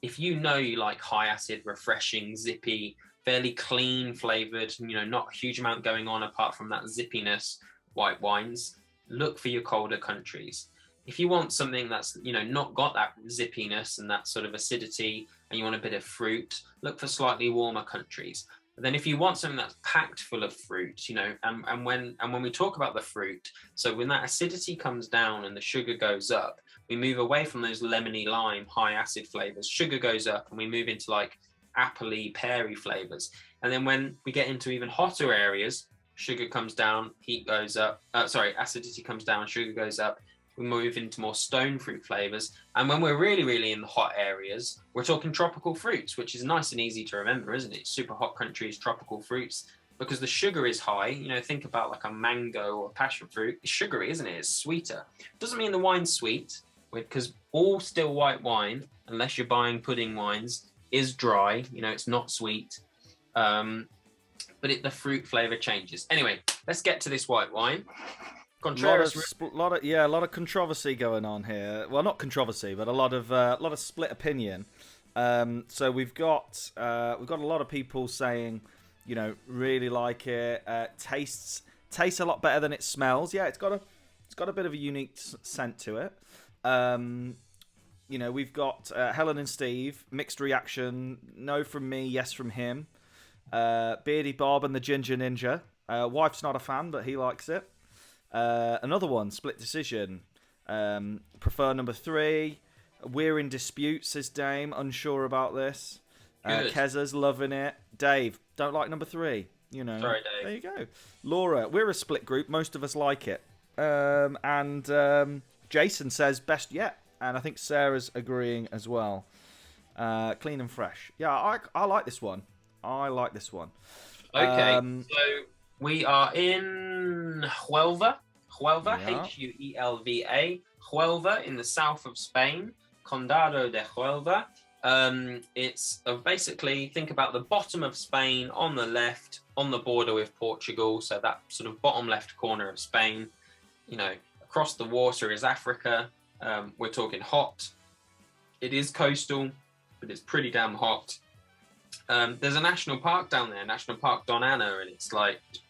if you know you like high acid, refreshing, zippy, fairly clean flavored, not a huge amount going on apart from that zippiness, white wines, look for your colder countries. If you want something that's, not got that zippiness and that sort of acidity, and you want a bit of fruit, look for slightly warmer countries. But then if you want something that's packed full of fruit, and when we talk about the fruit, so when that acidity comes down and the sugar goes up, we move away from those lemony lime high acid flavors. Sugar goes up and we move into like appley, peary flavors. And then when we get into even hotter areas, sugar comes down, heat goes up. Acidity comes down, sugar goes up. We move into more stone fruit flavors. And when we're really, really in the hot areas, we're talking tropical fruits, which is nice and easy to remember, isn't it? Super hot countries, tropical fruits, because the sugar is high. Think about like a mango or passion fruit. It's sugary, isn't it? It's sweeter. Doesn't mean the wine's sweet, because all still white wine, unless you're buying pudding wines, is dry. It's not sweet. But the fruit flavor changes. Anyway, let's get to this white wine. A lot of controversy going on here. Well, not controversy, but a lot of split opinion. So we've got a lot of people saying, really like it. Tastes a lot better than it smells. Yeah, it's got a bit of a unique scent to it. We've got Helen and Steve, mixed reaction. No from me, yes from him. Beardy Bob and the Ginger Ninja. Wife's not a fan, but he likes it. Another one, split decision. Prefer number 3. We're in dispute, says Dame. Unsure about this. Keza's loving it. Dave, don't like number 3. Sorry, Dave. There you go. Laura, we're a split group. Most of us like it. Jason says best yet. And I think Sarah's agreeing as well. Clean and fresh. Yeah, I like this one. Okay, so we are in Huelva, Yeah. Huelva, Huelva in the south of Spain, Condado de Huelva. It's basically, think about the bottom of Spain on the left, on the border with Portugal, so that sort of bottom left corner of Spain. Across the water is Africa. We're talking hot. It is coastal, but it's pretty damn hot. There's a national park down there, National Park Doñana, and it's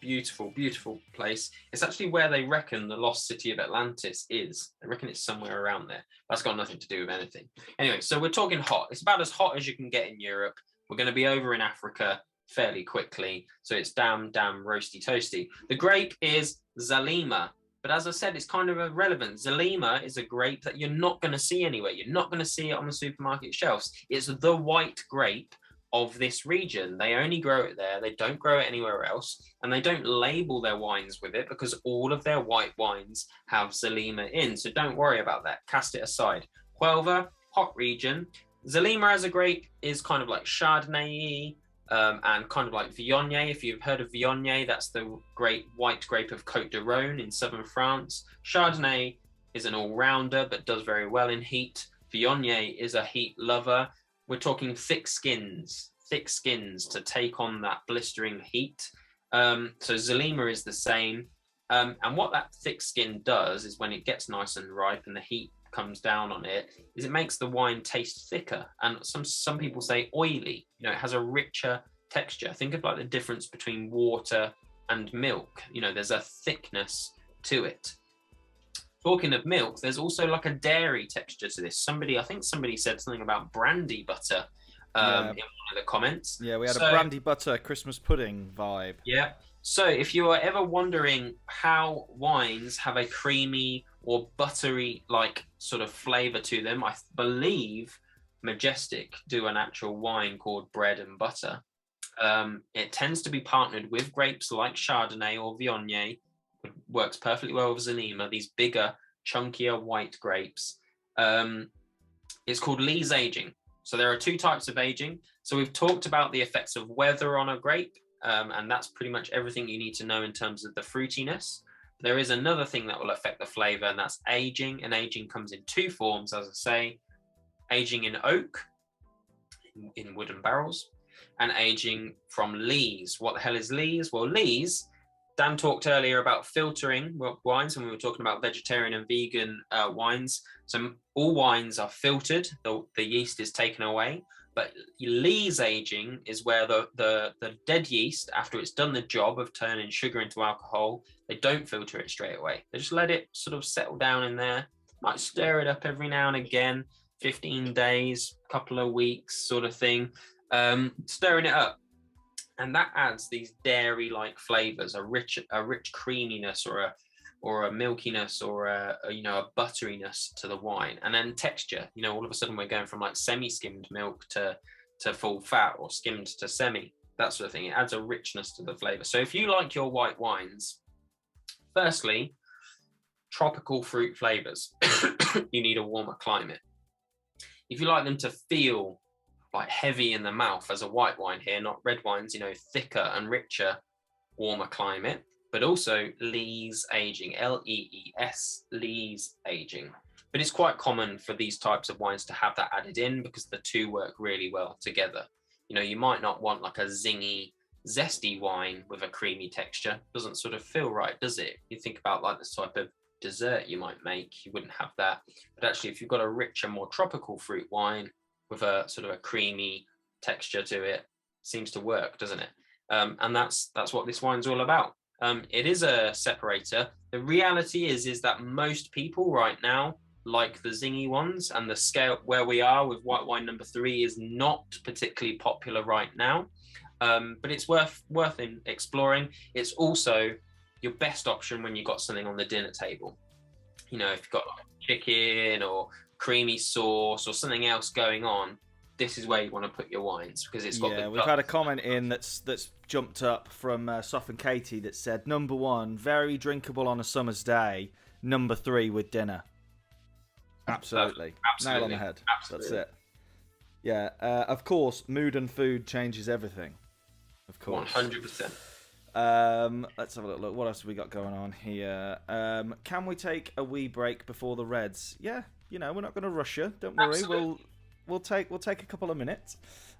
beautiful, beautiful place. It's actually where they reckon the lost city of Atlantis is. They reckon it's somewhere around there. That's got nothing to do with anything. Anyway, so we're talking hot. It's about as hot as you can get in Europe. We're going to be over in Africa fairly quickly, so it's damn roasty toasty. The grape is Zalima. But as I said, it's kind of irrelevant. Zalima is a grape that you're not going to see anywhere. You're not going to see it on the supermarket shelves. It's the white grape of this region. They only grow it there. They don't grow it anywhere else. And they don't label their wines with it because all of their white wines have Zalima in. So don't worry about that. Cast it aside. Huelva, hot region. Zalima as a grape is kind of like Chardonnay and kind of like Viognier. If you've heard of Viognier, that's the great white grape of Côte de Rhône in southern France. Chardonnay is an all-rounder but does very well in heat. Viognier is a heat lover. We're talking thick skins to take on that blistering heat. So Zalima is the same. And what that thick skin does is when it gets nice and ripe and the heat comes down on it, is it makes the wine taste thicker. And some people say oily. It has a richer texture. Think of like the difference between water and milk. There's a thickness to it. Talking of milk, there's also like a dairy texture to this. I think somebody said something about brandy butter in one of the comments. Yeah, we had a brandy butter Christmas pudding vibe. Yeah. So if you are ever wondering how wines have a creamy or buttery like sort of flavor to them, I believe Majestic do an actual wine called Bread and Butter. It tends to be partnered with grapes like Chardonnay or Viognier. It works perfectly well with Zanima, these bigger, chunkier white grapes. It's called lees aging. So there are two types of aging. So we've talked about the effects of weather on a grape, and that's pretty much everything you need to know in terms of the fruitiness. There is another thing that will affect the flavor, and that's aging. And aging comes in two forms, as I say, aging in oak, in wooden barrels, and aging from lees. What the hell is lees? Well, lees, Dan talked earlier about filtering wines when we were talking about vegetarian and vegan wines. So all wines are filtered, the yeast is taken away. But lees aging is where the dead yeast, after it's done the job of turning sugar into alcohol, they don't filter it straight away. They just let it sort of settle down in there. Might stir it up every now and again, 15 days, couple of weeks sort of thing, stirring it up. And that adds these dairy-like flavors, a rich creaminess or a milkiness or a butteriness to the wine. And then texture, all of a sudden we're going from like semi-skimmed milk to full fat, or skimmed to semi, that sort of thing. It adds a richness to the flavor. So if you like your white wines, firstly, tropical fruit flavors, you need a warmer climate. If you like them to feel like heavy in the mouth, as a white wine here, not red wines, thicker and richer, warmer climate, but also lees aging, Lees, lees aging. But it's quite common for these types of wines to have that added in because the two work really well together. You might not want like a zingy, zesty wine with a creamy texture. Doesn't sort of feel right, does it? You think about like this type of dessert you might make, you wouldn't have that. But actually, if you've got a richer, more tropical fruit wine with a sort of a creamy texture to it, seems to work, doesn't it? And that's what this wine's all about. It is a separator. The reality is that most people right now like the zingy ones, and the scale where we are with white wine number 3 is not particularly popular right now. But it's worth exploring. It's also your best option when you've got something on the dinner table. If you've got like chicken or creamy sauce or something else going on, this is where you want to put your wines, because it's got we've had a comment in that's jumped up from Soph and Katie that said, number 1, very drinkable on a summer's day, number 3 with dinner. Absolutely. Nail on the head. Absolutely. That's it. Yeah, of course, mood and food changes everything. Of course. 100%. Let's have a look. What else have we got going on here? Can we take a wee break before the Reds? Yeah, we're not going to rush you. Don't worry. Absolutely. We'll take a couple of minutes.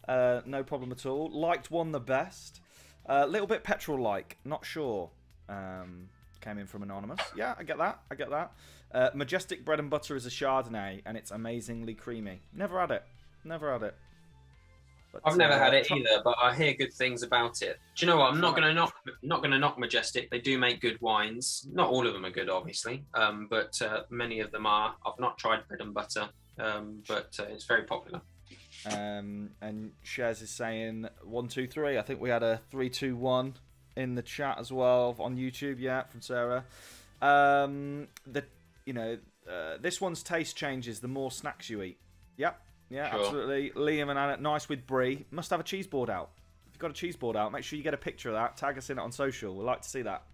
No problem at all. Liked one the best. A little bit petrol-like. Not sure. Came in from Anonymous. Yeah, I get that. Majestic bread and butter is a Chardonnay, and it's amazingly creamy. Never had it. But, I've never had it either, but I hear good things about it. Do you know what? I'm not going to knock Majestic. They do make good wines. Not all of them are good, obviously, but many of them are. I've not tried bread and butter, but it's very popular. And Shez is saying 1, 2, 3. I think we had a 3, 2, 1 in the chat as well on YouTube. Yeah, from Sarah. This one's taste changes the more snacks you eat. Yep. Yeah, sure. Absolutely. Liam and Anna, nice with brie. Must have a cheese board out. If you've got a cheese board out, make sure you get a picture of that. Tag us in it on social. We'd like to see that.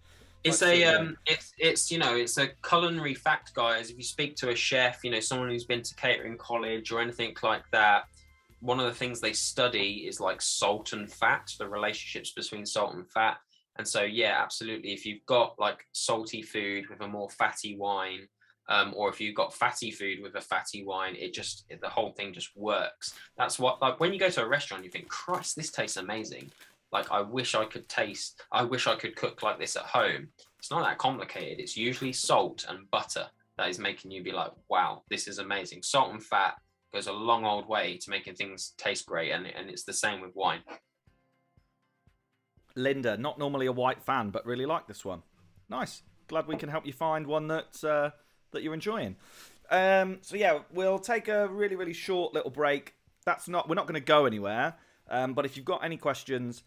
It's it's a culinary fact, guys. If you speak to a chef, someone who's been to catering college or anything like that, one of the things they study is like salt and fat, the relationships between salt and fat. And so, yeah, absolutely. If you've got like salty food with a more fatty wine, or if you've got fatty food with a fatty wine, the whole thing just works. That's what, like, when you go to a restaurant, you think, Christ, this tastes amazing. Like, I wish I could cook like this at home. It's not that complicated. It's usually salt and butter that is making you be like, wow, this is amazing. Salt and fat goes a long old way to making things taste great, and it's the same with wine. Linda, not normally a white fan, but really like this one. Nice. Glad we can help you find one that you're enjoying. So yeah, we'll take a really, really short little break. We're not going to go anywhere. But if you've got any questions,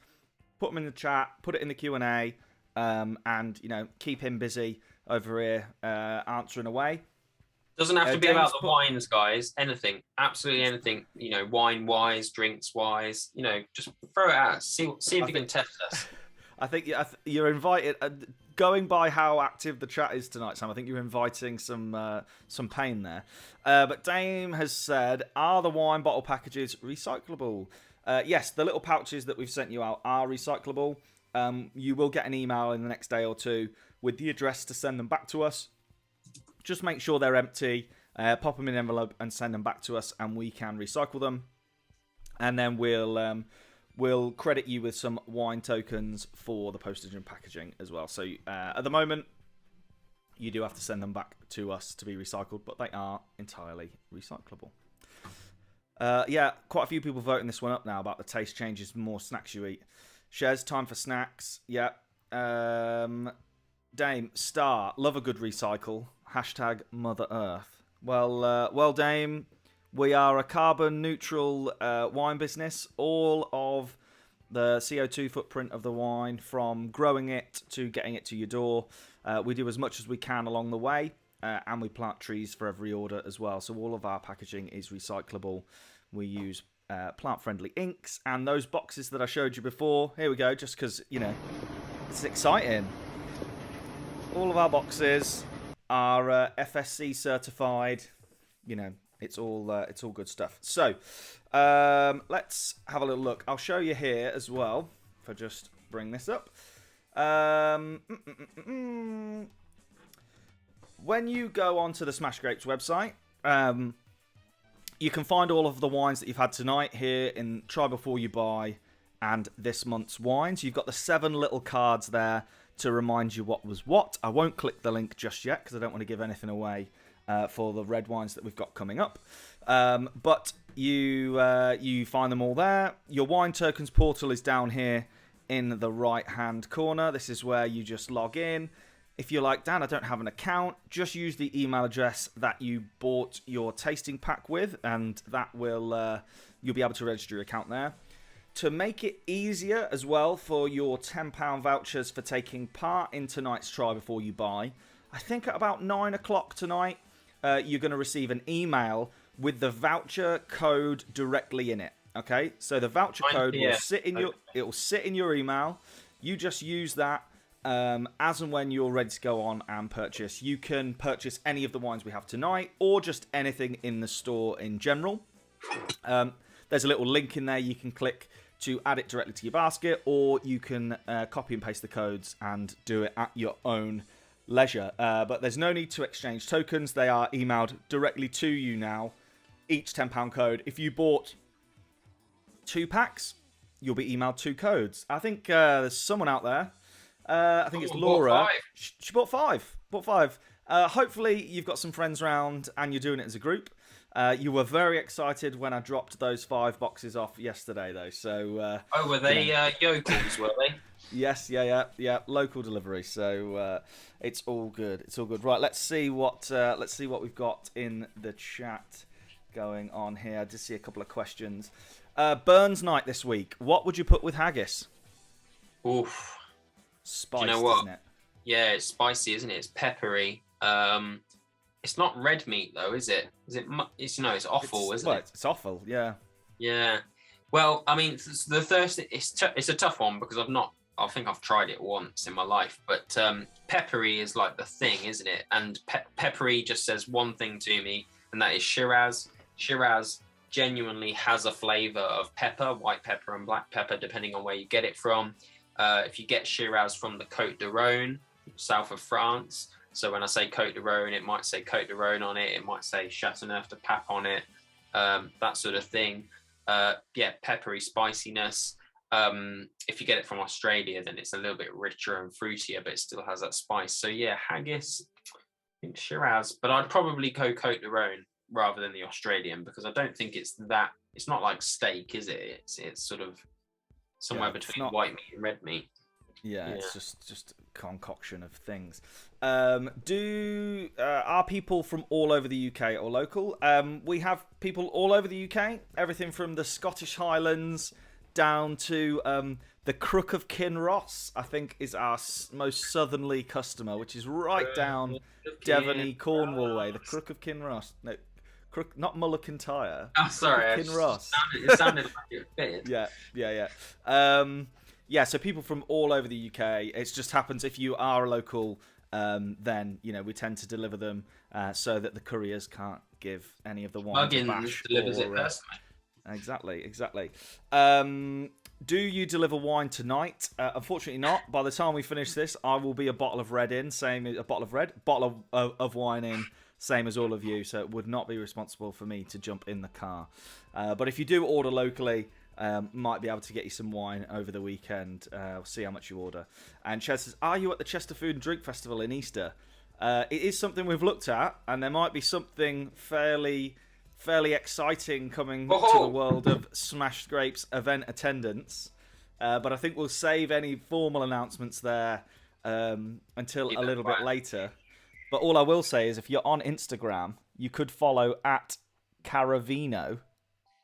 put them in the chat, put it in the Q&A, and keep him busy over here answering away. Doesn't have to be James about the put- wines, guys. Anything, absolutely anything. You know, wine wise, drinks wise. You know, just throw it out. See if you can test us. I think you're invited. Going by how active the chat is tonight, Sam, I think you're inviting some pain there. But Dame has said, are the wine bottle packages recyclable? Yes, the little pouches that we've sent you out are recyclable. You will get an email in the next day or two with the address to send them back to us. Just make sure they're empty. Pop them in an envelope and send them back to us, and we can recycle them. And then we'll credit you with some wine tokens for the postage and packaging as well. So at the moment, you do have to send them back to us to be recycled, but they are entirely recyclable. Yeah, quite a few people voting this one up now about the taste changes, more snacks you eat. Shez, time for snacks. Yeah. Dame, star, love a good recycle. Hashtag Mother Earth. Well, Dame, we are a carbon neutral wine business. All of the CO2 footprint of the wine, from growing it to getting it to your door, we do as much as we can along the way, and we plant trees for every order as well. So all of our packaging is recyclable. We use plant-friendly inks, and those boxes that I showed you before. Here we go, just because, you know, it's exciting. All of our boxes are FSC certified. You know, it's all good stuff. So let's have a little look. I'll show you here as well. If I just bring this up. When you go onto the Smash Grapes website, you can find all of the wines that you've had tonight here in Try Before You Buy and this month's wines. You've got the 7 little cards there to remind you what was what. I won't click the link just yet because I don't want to give anything away for the red wines that we've got coming up. But you find them all there. Your wine tokens portal is down here in the right hand corner. This is where you just log in. If you're like, Dan, I don't have an account, just use the email address that you bought your tasting pack with, and that will you'll be able to register your account there. To make it easier as well for your £10 vouchers for taking part in tonight's Try Before You Buy, I think at about 9 o'clock tonight, you're going to receive an email with the voucher code directly in it. Okay, so the voucher code will sit in your email. You just use that as and when you're ready to go on and purchase. You can purchase any of the wines we have tonight, or just anything in the store in general. There's a little link in there you can click to add it directly to your basket, or you can copy and paste the codes and do it at your own leisure. But there's no need to exchange tokens. They are emailed directly to you now. Each £10 code. If you bought 2 packs, you'll be emailed 2 codes. I think there's someone out there. I think it's Laura. She bought 5. Hopefully you've got some friends round and you're doing it as a group. You were very excited when I dropped those 5 boxes off yesterday, though. So were they yokels? Were they? Yes, yeah. Local delivery, so it's all good. It's all good. Right, let's see what we've got in the chat going on here. I did see a couple of questions. Burns night this week. What would you put with haggis? Oof. Spiced, you know what? Isn't it? Yeah, it's spicy, isn't it? It's peppery. It's not red meat though, is it? It's offal, isn't it? It's offal, yeah. Yeah. Well, I mean, the Thursday it's a tough one because I think I've tried it once in my life, but peppery is like the thing, isn't it? And peppery just says one thing to me, and that is Shiraz. Shiraz genuinely has a flavour of pepper, white pepper and black pepper, depending on where you get it from. If you get Shiraz from the Côte de Rhône, south of France, so when I say Côte de Rhône, it might say Côte de Rhône on it, it might say Châteauneuf de Pape on it, that sort of thing. Yeah, peppery spiciness. If you get it from Australia, then it's a little bit richer and fruitier, but it still has that spice. So yeah, haggis, I think Shiraz, but I'd probably go Côte de Rhône rather than the Australian, because I don't think it's not like steak, is it? It's sort of somewhere between white meat and red meat. Yeah, it's just a concoction of things. Are people from all over the UK or local? We have people all over the UK, everything from the Scottish Highlands down to the Crook of Kinross, I think, is our most southerly customer, which is right down Devon, Cornwall way. The Crook of Kinross. No, Crook, not Mull of Kintyre. Oh, sorry. Kinross. It sounded like it fitted. Yeah, so people from all over the UK. It just happens if you are a local, then we tend to deliver them so that the couriers can't give any of the wine to Bash. Delivers it personally. Exactly. Do you deliver wine tonight? Unfortunately not. By the time we finish this, I will be a bottle of red in, bottle of wine in, same as all of you. So it would not be responsible for me to jump in the car. But if you do order locally, might be able to get you some wine over the weekend. We'll see how much you order. And Chez says, are you at the Chester Food and Drink Festival in Easter? It is something we've looked at, and there might be something fairly exciting coming to the world of Smashed Grapes event attendance. But I think we'll save any formal announcements there until a little bit later. But all I will say is if you're on Instagram, you could follow at Caravino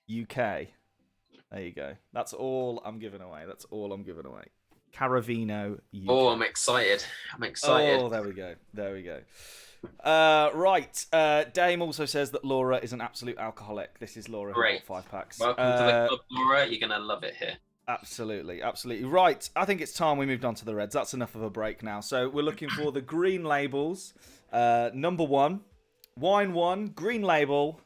UK. There you go. That's all I'm giving away. Caravino UK. Oh, I'm excited. Oh, there we go. Right. Dame also says that Laura is an absolute alcoholic. This is Laura who bought 5 packs. Welcome to the club, Laura. You're going to love it here. Absolutely. Right. I think it's time we moved on to the Reds. That's enough of a break now. So we're looking for the green labels. Number 1, Wine 1, green label.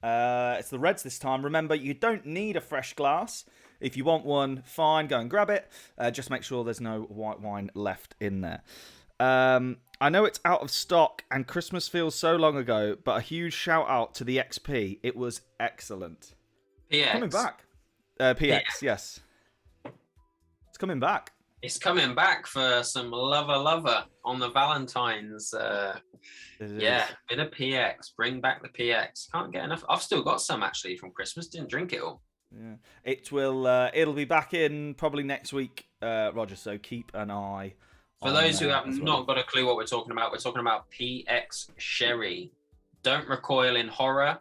It's the Reds this time. Remember, you don't need a fresh glass. If you want one, fine, go and grab it. Just make sure there's no white wine left in there. I know it's out of stock and Christmas feels so long ago, but a huge shout out to the XP. It was excellent. PX. Coming back. PX, yes. It's coming back. It's coming back for some lover on the Valentine's. Bit of PX. Bring back the PX. Can't get enough. I've still got some actually from Christmas. Didn't drink it all. Yeah, it will. It'll be back in probably next week, Roger. So keep an eye. For those who have not got a clue what we're talking about PX Sherry. Don't recoil in horror.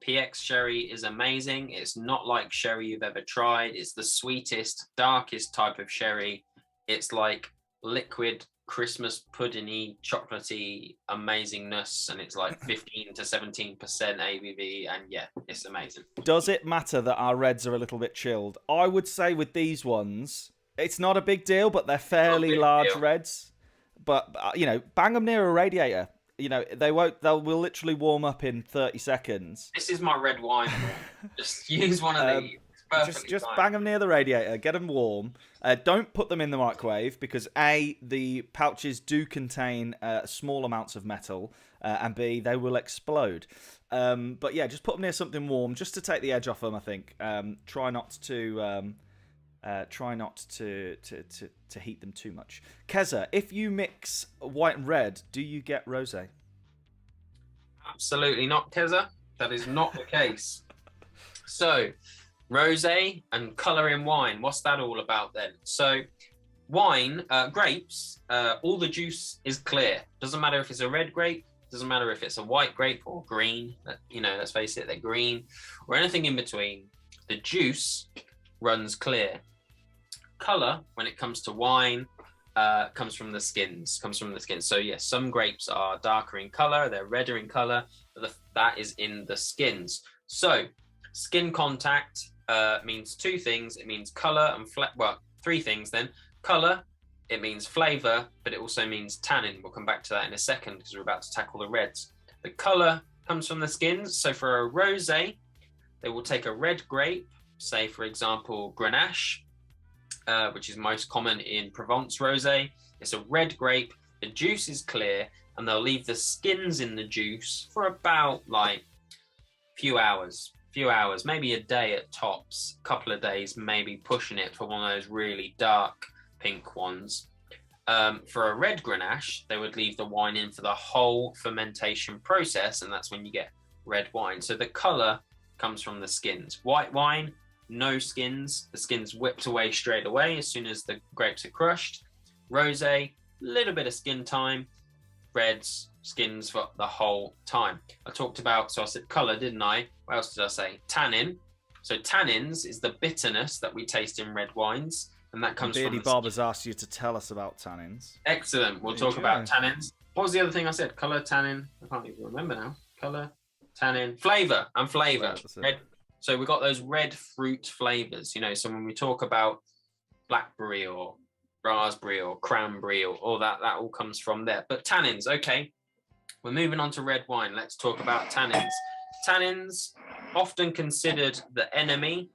PX Sherry is amazing. It's not like sherry you've ever tried. It's the sweetest, darkest type of sherry. It's like liquid Christmas puddingy, chocolatey amazingness, and it's like 15 to 17% ABV, and yeah, it's amazing. Does it matter that our reds are a little bit chilled? I would say with these ones, it's not a big deal, but they're fairly large reds. But bang them near a radiator. They'll literally warm up in 30 seconds. This is my red wine. Just use one of these. Just bang them near the radiator, get them warm. Don't put them in the microwave because A, the pouches do contain small amounts of metal, and B, they will explode. But yeah, just put them near something warm just to take the edge off them. I think. Try not to heat them too much. Keza, if you mix white and red, do you get rosé? Absolutely not, Keza. That is not the case. So, rosé and colour in wine. What's that all about then? So, wine, grapes, all the juice is clear. Doesn't matter if it's a red grape. Doesn't matter if it's a white grape or green. Let's face it, they're green or anything in between. The juice runs clear. Colour, when it comes to wine, comes from the skins. So yes, some grapes are darker in colour, they're redder in colour, but that is in the skins. So skin contact means two things. It means colour and three things then. Colour, it means flavour, but it also means tannin. We'll come back to that in a second because we're about to tackle the reds. The colour comes from the skins. So for a rosé, they will take a red grape, say for example Grenache, which is most common in Provence rosé. It's a red grape, the juice is clear, and they'll leave the skins in the juice for about few hours, maybe a day at tops, a couple of days, maybe pushing it for one of those really dark pink ones. For a red Grenache, they would leave the wine in for the whole fermentation process, and that's when you get red wine. So the colour comes from the skins. White wine, no skins. The skins whipped away straight away as soon as the grapes are crushed. Rosé, little bit of skin time. Reds, skins for the whole time. I said colour, didn't I? What else did I say? Tannin. So tannins is the bitterness that we taste in red wines, and that comes Beardy from Bob has asked you to tell us about tannins. Excellent. We'll talk about tannins. What was the other thing I said? Color, tannin. I can't even remember now. Color, tannin, flavor, and flavor. Red. So we got those red fruit flavors. You know, so when we talk about blackberry or raspberry or cranberry or all that, that all comes from there. But tannins, okay. We're moving on to red wine. Let's talk about tannins. Tannins, often considered the enemy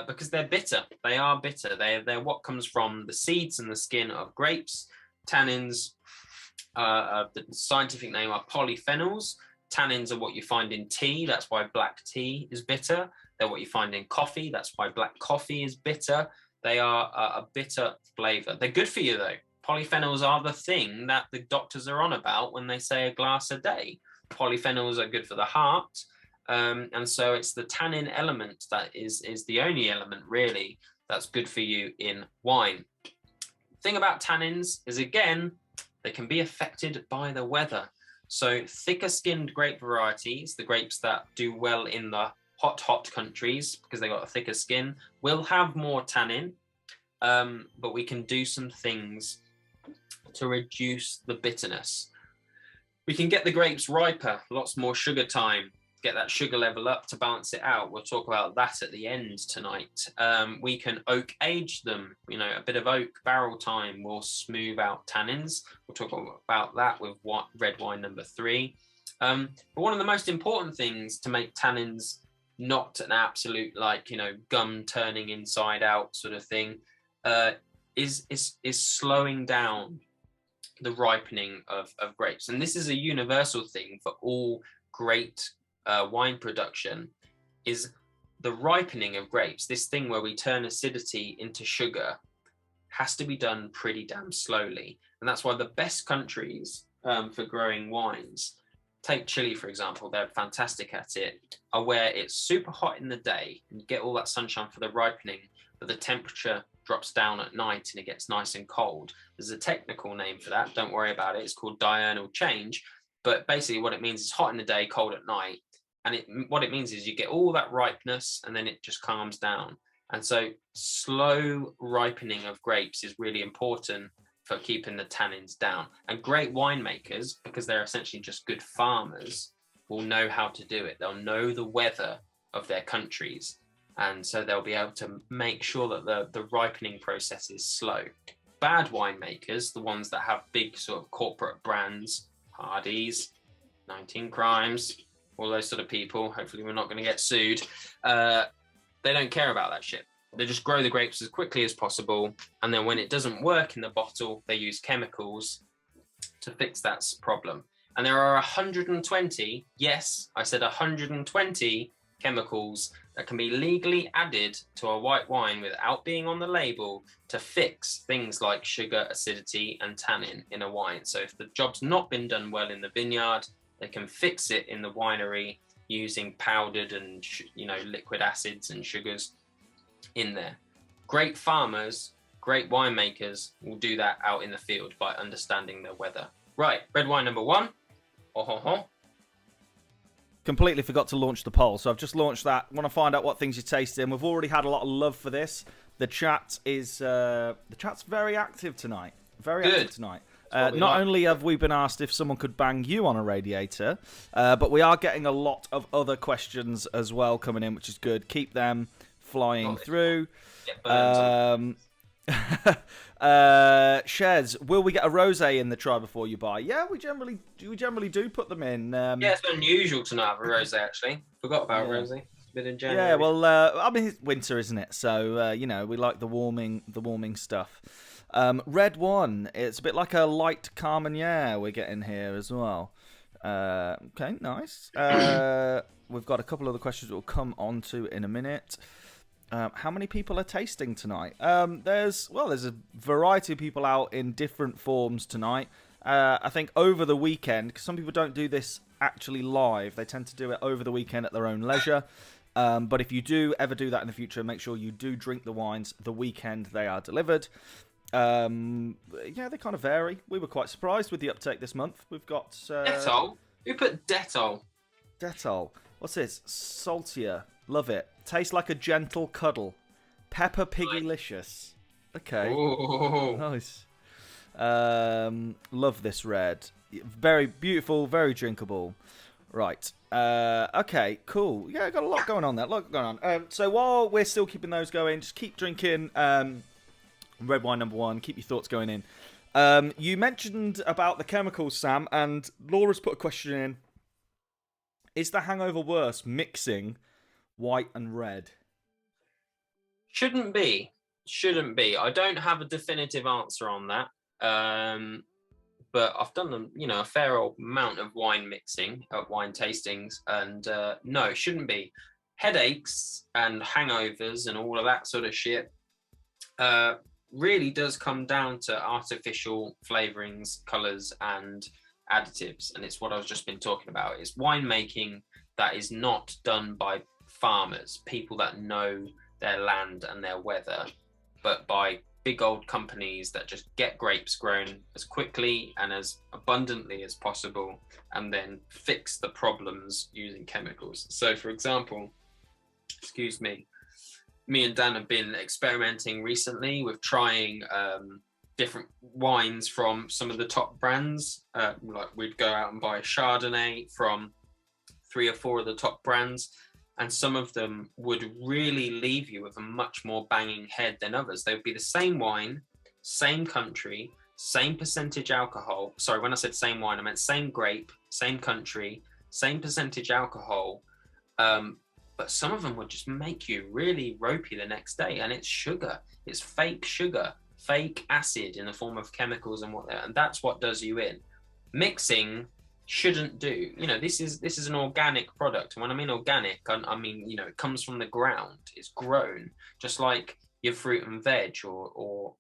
because they're bitter. They are bitter. They're what comes from the seeds and the skin of grapes. Tannins, the scientific name are polyphenols. Tannins are what you find in tea. That's why black tea is bitter. They're what you find in coffee. That's why black coffee is bitter. They are a bitter flavor. They're good for you, though. Polyphenols are the thing that the doctors are on about when they say a glass a day. Polyphenols are good for the heart. And so it's the tannin element that is the only element, really, that's good for you in wine. Thing about tannins is, again, they can be affected by the weather. So thicker skinned grape varieties, the grapes that do well in the hot countries because they got a thicker skin, will have more tannin, but we can do some things to reduce the bitterness. We can get the grapes riper, lots more sugar time, get that sugar level up to balance it out. We'll talk about that at the end tonight. We can oak age them, you know, a bit of oak barrel time will smooth out tannins. We'll talk about that with red wine number 3. But one of the most important things to make tannins not an absolute, like, you know, gum turning inside out sort of thing, is slowing down the ripening of grapes. And this is a universal thing for all great wine production, is the ripening of grapes. This thing where we turn acidity into sugar has to be done pretty damn slowly. And that's why the best countries for growing wines, take Chile, for example, they're fantastic at it, are where it's super hot in the day and you get all that sunshine for the ripening, but the temperature drops down at night and it gets nice and cold. There's a technical name for that. Don't worry about it. It's called diurnal change. But basically what it means is hot in the day, cold at night. And what it means is you get all that ripeness and then it just calms down. And so slow ripening of grapes is really important for keeping the tannins down. And great winemakers, because they're essentially just good farmers, will know how to do it. They'll know the weather of their countries. And so they'll be able to make sure that the ripening process is slow. Bad winemakers, the ones that have big sort of corporate brands, Hardy's, 19 Crimes, all those sort of people, hopefully we're not going to get sued, they don't care about that shit. They just grow the grapes as quickly as possible. And then when it doesn't work in the bottle, they use chemicals to fix that problem. And there are 120, yes, I said 120 chemicals that can be legally added to a white wine without being on the label to fix things like sugar, acidity, and tannin in a wine. So if the job's not been done well in the vineyard, they can fix it in the winery using powdered and, you know, liquid acids and sugars in there. Great farmers, great winemakers will do that out in the field by understanding their weather. Right, red wine number 1. Completely forgot to launch the poll, so I've just launched that. Want to find out what things you're tasting. We've already had a lot of love for this. The chat is the chat's very active tonight. Very Good. active tonight. Not only have we been asked if someone could bang you on a radiator, but we are getting a lot of other questions as well coming in, which is good. Keep them flying through. Shez, will we get a rosé in the try before you buy? Yeah, we generally do put them in. Yeah, it's unusual to not have a rosé, actually. Forgot about rosé. It's a bit in January. Yeah, well, I mean, it's winter, isn't it? So you know, we like the warming stuff. Red one, it's a bit like a light Carmenere we're getting here as well. Okay, nice. We've got a couple of the questions we'll come on to in a minute. How many people are tasting tonight? There's a variety of people out in different forms tonight. I think over the weekend, because some people don't do this actually live, they tend to do it over the weekend at their own leisure. But if you do ever do that in the future, make sure you do drink the wines the weekend they are delivered. Yeah, they kind of vary. We were quite surprised with the uptake this month. We've got Dettol. Who put Dettol? Dettol. What's this? Saltier Love it. Tastes like a gentle cuddle. Pepper Piggylicious. Okay. Ooh. Nice. Love this red. Very beautiful, very drinkable. Right. Okay, cool. Yeah, got a lot going on there. So while we're still keeping those going, just keep drinking red wine number 1. Keep your thoughts going in. You mentioned about the chemicals, Sam, and Laura's put a question in. Is the hangover worse mixing white and red? Shouldn't be. I don't have a definitive answer on that. But I've done a fair old amount of wine mixing, wine tastings, and no, it shouldn't be. Headaches and hangovers and all of that sort of shit really does come down to artificial flavorings, colors, and additives. And it's what I've just been talking about. It's winemaking that is not done by farmers, people that know their land and their weather, but by big old companies that just get grapes grown as quickly and as abundantly as possible and then fix the problems using chemicals. So for example, me and Dan have been experimenting recently with trying different wines from some of the top brands. Like we'd go out and buy a Chardonnay from 3 or 4 of the top brands, and some of them would really leave you with a much more banging head than others. They would be the same wine, same country, same percentage alcohol. Sorry, when I said same wine, I meant same grape, same country, same percentage alcohol. But some of them would just make you really ropey the next day. And it's sugar. It's fake sugar, fake acid in the form of chemicals and whatnot. And that's what does you in. Mixing shouldn't do. This is an organic product. And when I mean organic, I mean, it comes from the ground. It's grown, just like your fruit and veg or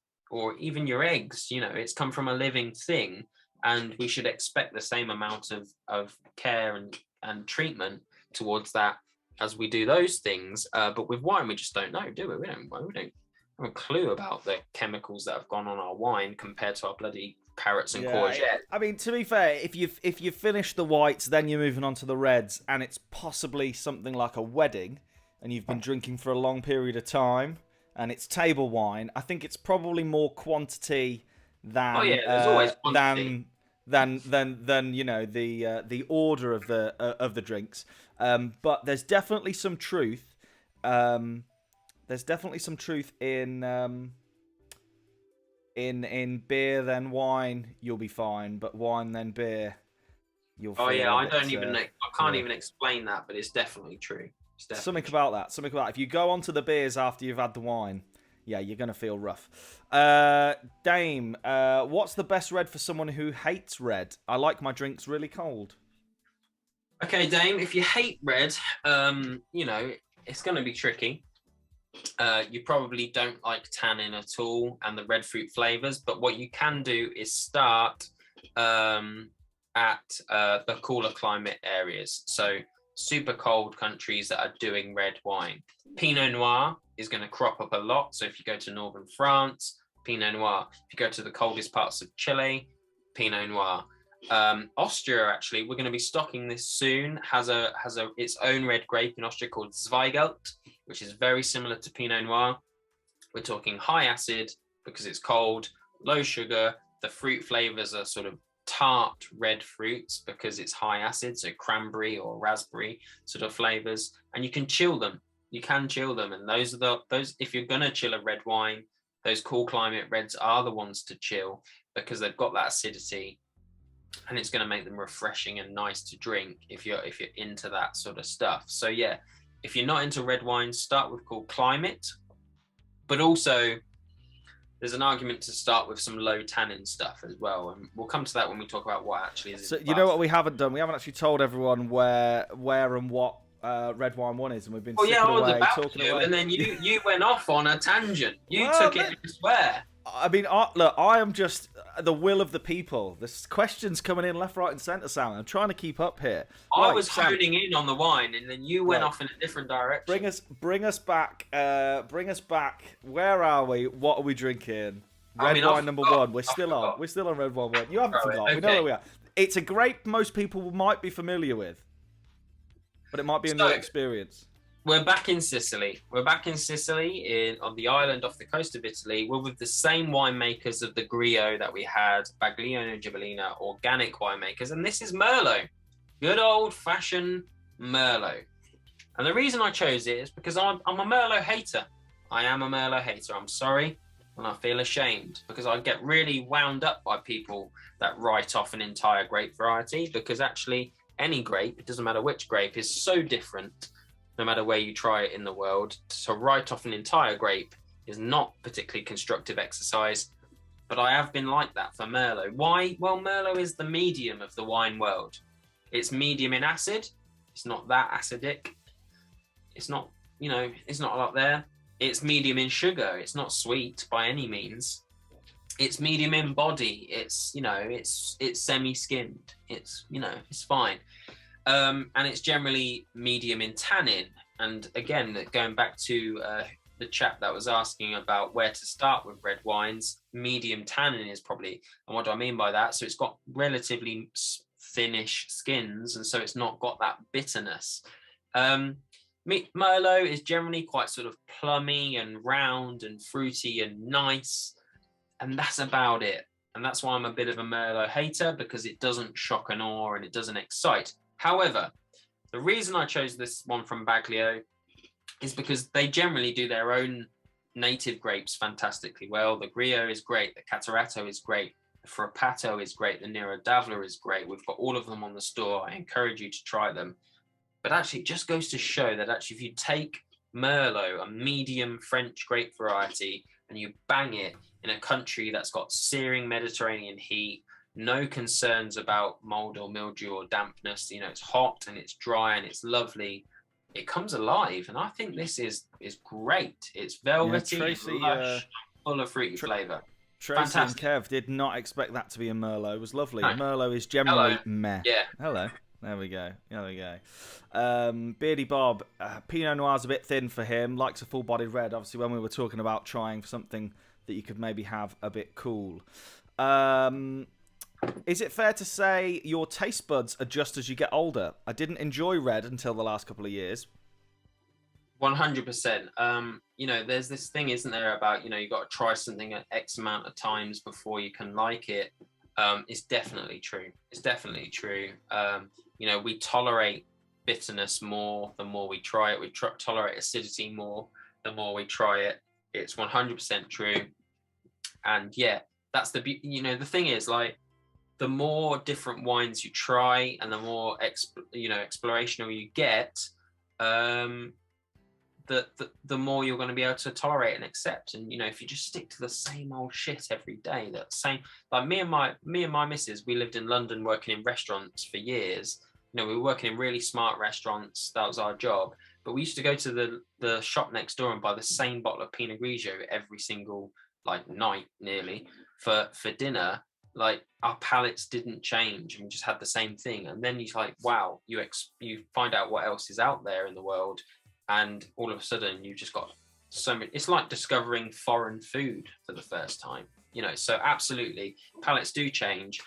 even your eggs. It's come from a living thing, and we should expect the same amount of care and treatment towards that as we do those things. But with wine, we just don't know, do we? We don't have a clue about the chemicals that have gone on our wine compared to our bloody carrots and courgette. I mean, to be fair, if you finish the whites, then you're moving on to the reds, and it's possibly something like a wedding, and you've been drinking for a long period of time, and it's table wine. I think it's probably more quantity than there's always quantity. than the order of the drinks. But there's definitely some truth. There's definitely some truth in beer then wine, you'll be fine, but wine then beer, you'll feel I can't even explain that, but it's definitely true. Something about that. If you go onto the beers after you've had the wine, yeah, you're going to feel rough. Dame, what's the best red for someone who hates red? I like my drinks really cold. Okay, Dame, if you hate red, it's going to be tricky. You probably don't like tannin at all and the red fruit flavors, but what you can do is start at the cooler climate areas. So super cold countries that are doing red wine. Pinot Noir is going to crop up a lot. So if you go to northern France, Pinot Noir. If you go to the coldest parts of Chile, Pinot Noir. Austria, actually, we're going to be stocking this soon, has its own red grape in Austria called Zweigelt, which is very similar to Pinot Noir. We're talking high acid because it's cold, low sugar. The fruit flavors are sort of tart red fruits because it's high acid, so cranberry or raspberry sort of flavors. And you can chill them. And those if you're going to chill a red wine, those cool climate reds are the ones to chill because they've got that acidity. And it's going to make them refreshing and nice to drink if you're into that sort of stuff. So yeah, if you're not into red wines, start with cool climate. But also, there's an argument to start with some low tannin stuff as well, and we'll come to that when we talk about what actually is. So you know what we haven't done? We haven't actually told everyone where and what red wine one is, and we've been talking away. And then you went off on a tangent. You took it elsewhere. I mean, look, I am just the will of the people. There's questions coming in left, right, and centre, Sam. I'm trying to keep up here. I was honing in on the wine, and then you went off in a different direction. Bring us back. Where are we? What are we drinking? Red wine number 1. We're still on red wine 1. You haven't forgotten. Okay. We know where we are. It's a grape most people might be familiar with, but it might be a new experience. We're back in Sicily. We're back in Sicily, on the island off the coast of Italy. We're with the same winemakers of the Grio that we had, Baglione and Gibellina, organic winemakers. And this is Merlot, good old-fashioned Merlot. And the reason I chose it is because I'm a Merlot hater. I am a Merlot hater. I'm sorry, and I feel ashamed because I get really wound up by people that write off an entire grape variety, because actually any grape, it doesn't matter which grape, is so different no matter where you try it in the world. To write off an entire grape is not particularly constructive exercise, but I have been like that for Merlot. Why? Well, Merlot is the medium of the wine world. It's medium in acid. It's not that acidic. It's not, it's not a lot there. It's medium in sugar. It's not sweet by any means. It's medium in body. It's, it's semi-skimmed. It's, it's fine. And it's generally medium in tannin. And again, going back to the chap that was asking about where to start with red wines, medium tannin is probably, and what do I mean by that? So it's got relatively thinnish skins, and so it's not got that bitterness. Merlot is generally quite sort of plummy and round and fruity and nice, and that's about it. And that's why I'm a bit of a Merlot hater, because it doesn't shock and awe and it doesn't excite. However, the reason I chose this one from Baglio is because they generally do their own native grapes fantastically well. The Grio is great, the Catarratto is great, the Frappato is great, the Nero d'Avola is great. We've got all of them on the store. I encourage you to try them. But actually, it just goes to show that actually, if you take Merlot, a medium French grape variety, and you bang it in a country that's got searing Mediterranean heat, no concerns about mold or mildew or dampness, it's hot and it's dry and it's lovely, it comes alive. And I think this is great. It's velvety, Tracy, lush, full of fruity flavour. Tracy Fantastic. and Kev did not expect that to be a Merlot. It was lovely. No. Merlot is generally Hello. meh. Yeah. Hello. There we go. Beardy Bob, Pinot Noir's a bit thin for him. Likes a full-bodied red. Obviously, when we were talking about trying something that you could maybe have a bit cool. Is it fair to say your taste buds adjust as you get older? I didn't enjoy red until the last couple of years. 100%. There's this thing, isn't there, about, you got to try something at X amount of times before you can like it. It's definitely true. It's definitely true. We tolerate bitterness more the more we try it. We tolerate acidity more the more we try it. It's 100% true. And yeah, that's the thing is, like, the more different wines you try and the more explorational you get, the more you're going to be able to tolerate and accept. And if you just stick to the same old shit every day, that same, like me and my missus, we lived in London working in restaurants for years. We were working in really smart restaurants. That was our job. But we used to go to the shop next door and buy the same bottle of Pinot Grigio every single night nearly for dinner. Like, our palates didn't change, and we just had the same thing. And then you're like, wow, you find out what else is out there in the world, and all of a sudden you've just got so much. It's like discovering foreign food for the first time. So absolutely, palates do change.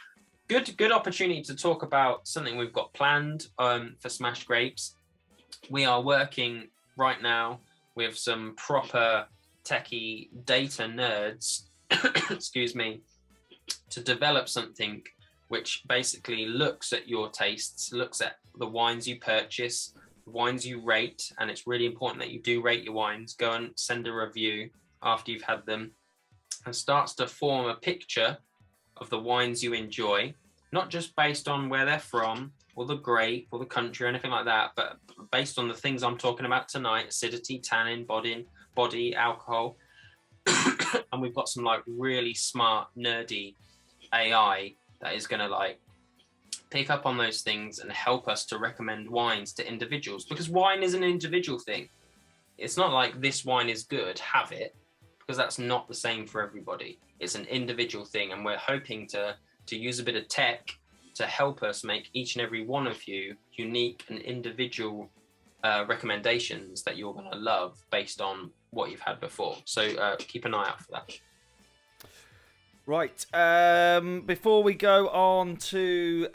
Good opportunity to talk about something we've got planned for Smashed Grapes. We are working right now with some proper techie data nerds, excuse me, to develop something which basically looks at your tastes, looks at the wines you purchase, the wines you rate, and it's really important that you do rate your wines. Go and send a review after you've had them, and starts to form a picture of the wines you enjoy, not just based on where they're from or the grape or the country or anything like that, but based on the things I'm talking about tonight: acidity, tannin, body, alcohol. And we've got some really smart, nerdy AI that is going to pick up on those things and help us to recommend wines to individuals, because wine is an individual thing. It's not like this wine is good, have it, because that's not the same for everybody. It's an individual thing, and we're hoping to use a bit of tech to help us make each and every one of you unique and individual recommendations that you're going to love based on what you've had before. So keep an eye out for that. Right. Before we go on to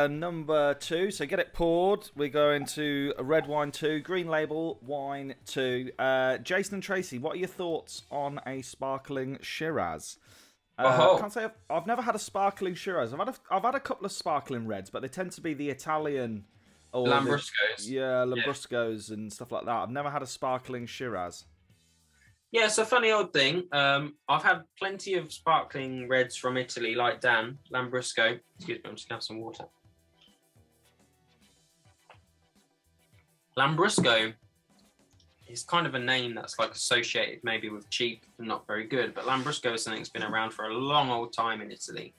number 2, so get it poured. We're going to Red Wine 2, Green Label Wine 2. Jason and Tracy, what are your thoughts on a sparkling Shiraz? Can't say I've never had a sparkling Shiraz. I've had a couple of sparkling reds, but they tend to be the Italian or Lambruscos. Lambruscos and stuff like that. I've never had a sparkling Shiraz. Yeah, it's a funny old thing. I've had plenty of sparkling reds from Italy, like Dan Lambrusco. Excuse me, I'm just gonna have some water. Lambrusco is kind of a name that's like associated maybe with cheap and not very good, but Lambrusco is something that's been around for a long old time in Italy,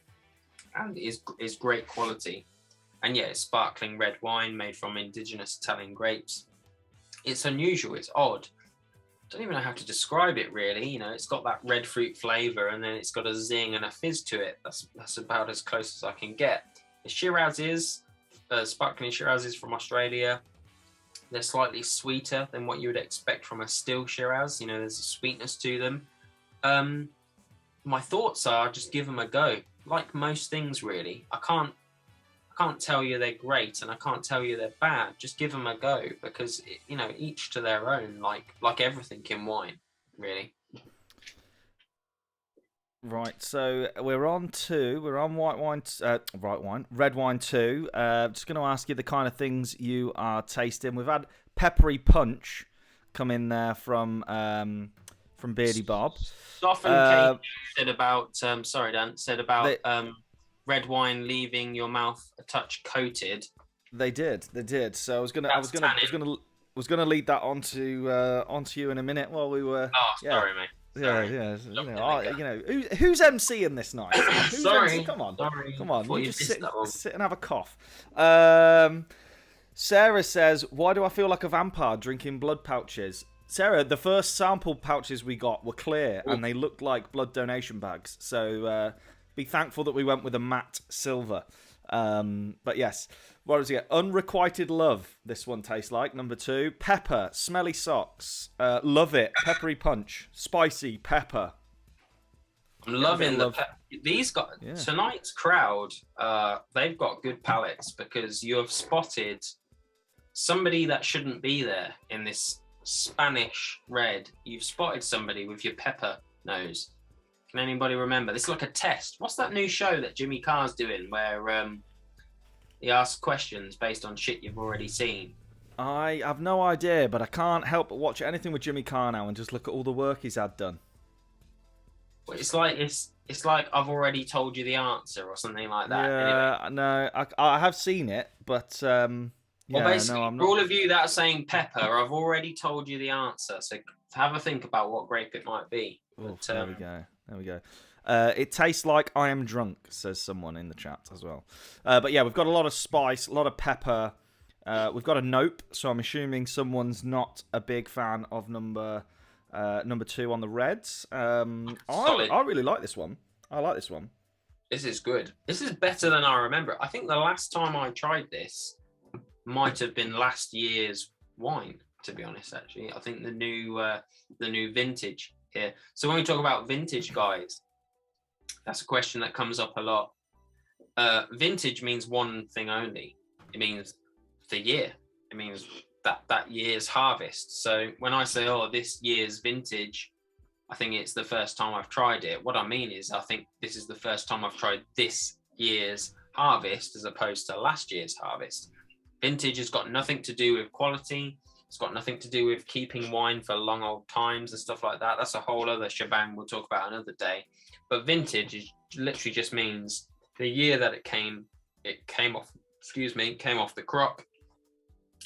and is great quality. And yeah, it's sparkling red wine made from indigenous Italian grapes. It's unusual. It's odd. Don't even know how to describe it really. You know, it's got that red fruit flavor, and then it's got a zing and a fizz to it. That's about as close as I can get. The Shiraz is sparkling Shiraz is from Australia. They're slightly sweeter than what you would expect from a still Shiraz. You know, there's a sweetness to them. My thoughts are just give them a go. Like most things, really. I can't tell you they're great, and I can't tell you they're bad. Just give them a go, because you know, each to their own. Like everything in wine, really. Right, so we're on red wine 2. Just going to ask you the kind of things you are tasting. We've had peppery punch come in there from Beardy Bob. Soften Cake said about sorry Dan, said about red wine leaving your mouth a touch coated. They did. So I was gonna lead that onto you in a minute while we were. Oh, sorry, mate. Yeah. Who's emceeing this night? Sorry. Come on. Sorry. Come on. You just sit sit and have a cough. Sarah says, "Why do I feel like a vampire drinking blood pouches?" Sarah, the first sample pouches we got were clear and they looked like blood donation bags. So be thankful that we went with a matte silver. But yes, what does it get? Unrequited love. This one tastes like number 2. Pepper, smelly socks. Love it. Peppery punch, spicy pepper. I'm loving these guys. Yeah. Tonight's crowd. They've got good palates, because you have spotted somebody that shouldn't be there in this Spanish red. You've spotted somebody with your pepper nose. Can anybody remember? This is like a test. What's that new show that Jimmy Carr's doing where he asks questions based on shit you've already seen? I have no idea, but I can't help but watch anything with Jimmy Carr now and just look at all the work he's had done. Well, it's like I've already told you the answer or something like that. Yeah, anyway. No, I have seen it, but well, basically, for all of you that are saying pepper, I've already told you the answer. So have a think about what grape it might be. But, there we go. It tastes like I am drunk, says someone in the chat as well. But yeah, we've got a lot of spice, a lot of pepper. We've got a nope, so I'm assuming someone's not a big fan of number 2 on the reds. I really like this one. I like this one. This is good. This is better than I remember. I think the last time I tried this might have been last year's wine, to be honest. Actually, I think the new vintage here. So when we talk about vintage, guys, that's a question that comes up a lot. Vintage means one thing only. It means the year. It means that year's harvest. So when I say, oh, this year's vintage, I think it's the first time I've tried it. What I mean is, I think this is the first time I've tried this year's harvest as opposed to last year's harvest. Vintage has got nothing to do with quality. It's got nothing to do with keeping wine for long old times and stuff like that. That's a whole other shebang we'll talk about another day. But vintage is literally just means the year that it came off the crop.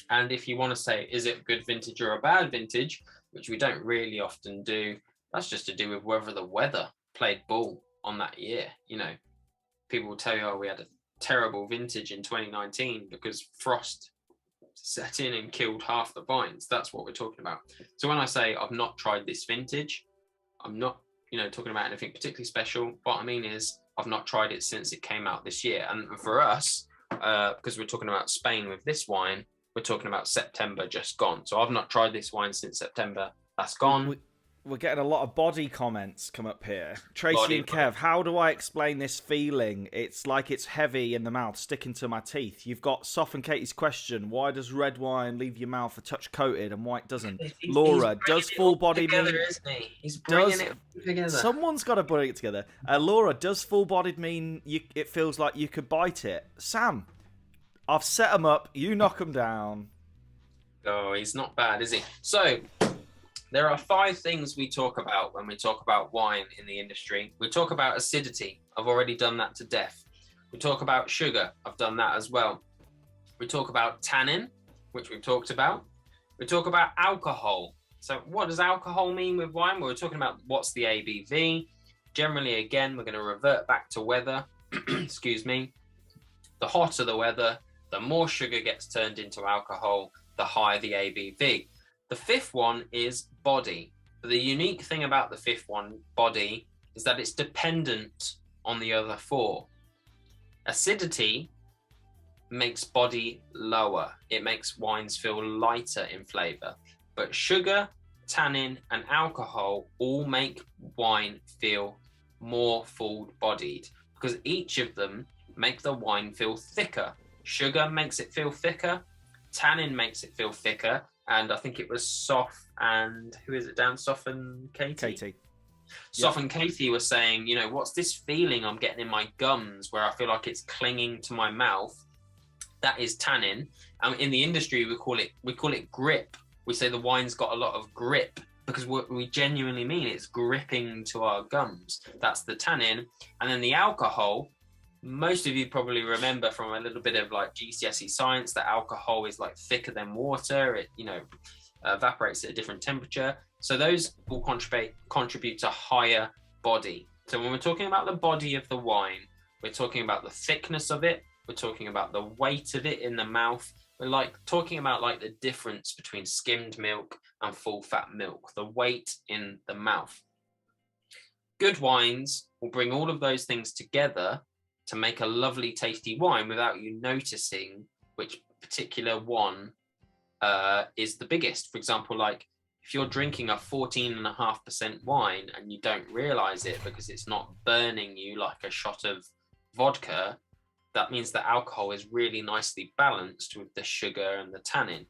And if you want to say, is it a good vintage or a bad vintage, which we don't really often do, that's just to do with whether the weather played ball on that year. You know, people will tell you, oh, we had a terrible vintage in 2019 because frost set in and killed half the vines. That's what we're talking about. So when I say I've not tried this vintage, I'm not, talking about anything particularly special. What I mean is I've not tried it since it came out this year. And for us, because we're talking about Spain with this wine, we're talking about September just gone. So I've not tried this wine since September. That's gone. we're getting a lot of body comments come up here. Tracy Body, and Kev, how do I explain this feeling? It's like it's heavy in the mouth, sticking to my teeth. You've got Soph and Katie's question: why does red wine leave your mouth a touch coated and white doesn't? Laura, does full body mean? Isn't he? He's bringing it together. Someone's got to bring it together. Laura, does full bodied mean it feels like you could bite it? Sam, I've set them up. You knock them down. Oh, he's not bad, is he? So, there are 5 things we talk about when we talk about wine in the industry. We talk about acidity. I've already done that to death. We talk about sugar. I've done that as well. We talk about tannin, which we've talked about. We talk about alcohol. So what does alcohol mean with wine? Well, we're talking about what's the ABV. Generally, again, we're going to revert back to weather. Excuse me. The hotter the weather, the more sugar gets turned into alcohol, the higher the ABV. The 5th one is body. The unique thing about the 5th one, body, is that it's dependent on the other 4. Acidity makes body lower. It makes wines feel lighter in flavor. But sugar, tannin, and alcohol all make wine feel more full-bodied because each of them make the wine feel thicker. Sugar makes it feel thicker. Tannin makes it feel thicker. And I think it was Soph and who is it down? Soph and Katie? Soph and Katie were saying, you know, what's this feeling I'm getting in my gums where I feel like it's clinging to my mouth? That is tannin. And in the industry, we call it grip. We say the wine's got a lot of grip because what we genuinely mean it's gripping to our gums. That's the tannin. And then the alcohol, most of you probably remember from a little bit of like GCSE science that alcohol is like thicker than water. It, you know, evaporates at a different temperature. So those all contribute to higher body. So when we're talking about the body of the wine, we're talking about the thickness of it. We're talking about the weight of it in the mouth. We're like talking about like the difference between skimmed milk and full fat milk, the weight in the mouth. Good wines will bring all of those things together to make a lovely, tasty wine without you noticing which particular one is the biggest. For example, like if you're drinking a 14.5% wine and you don't realize it because it's not burning you like a shot of vodka, that means the alcohol is really nicely balanced with the sugar and the tannin.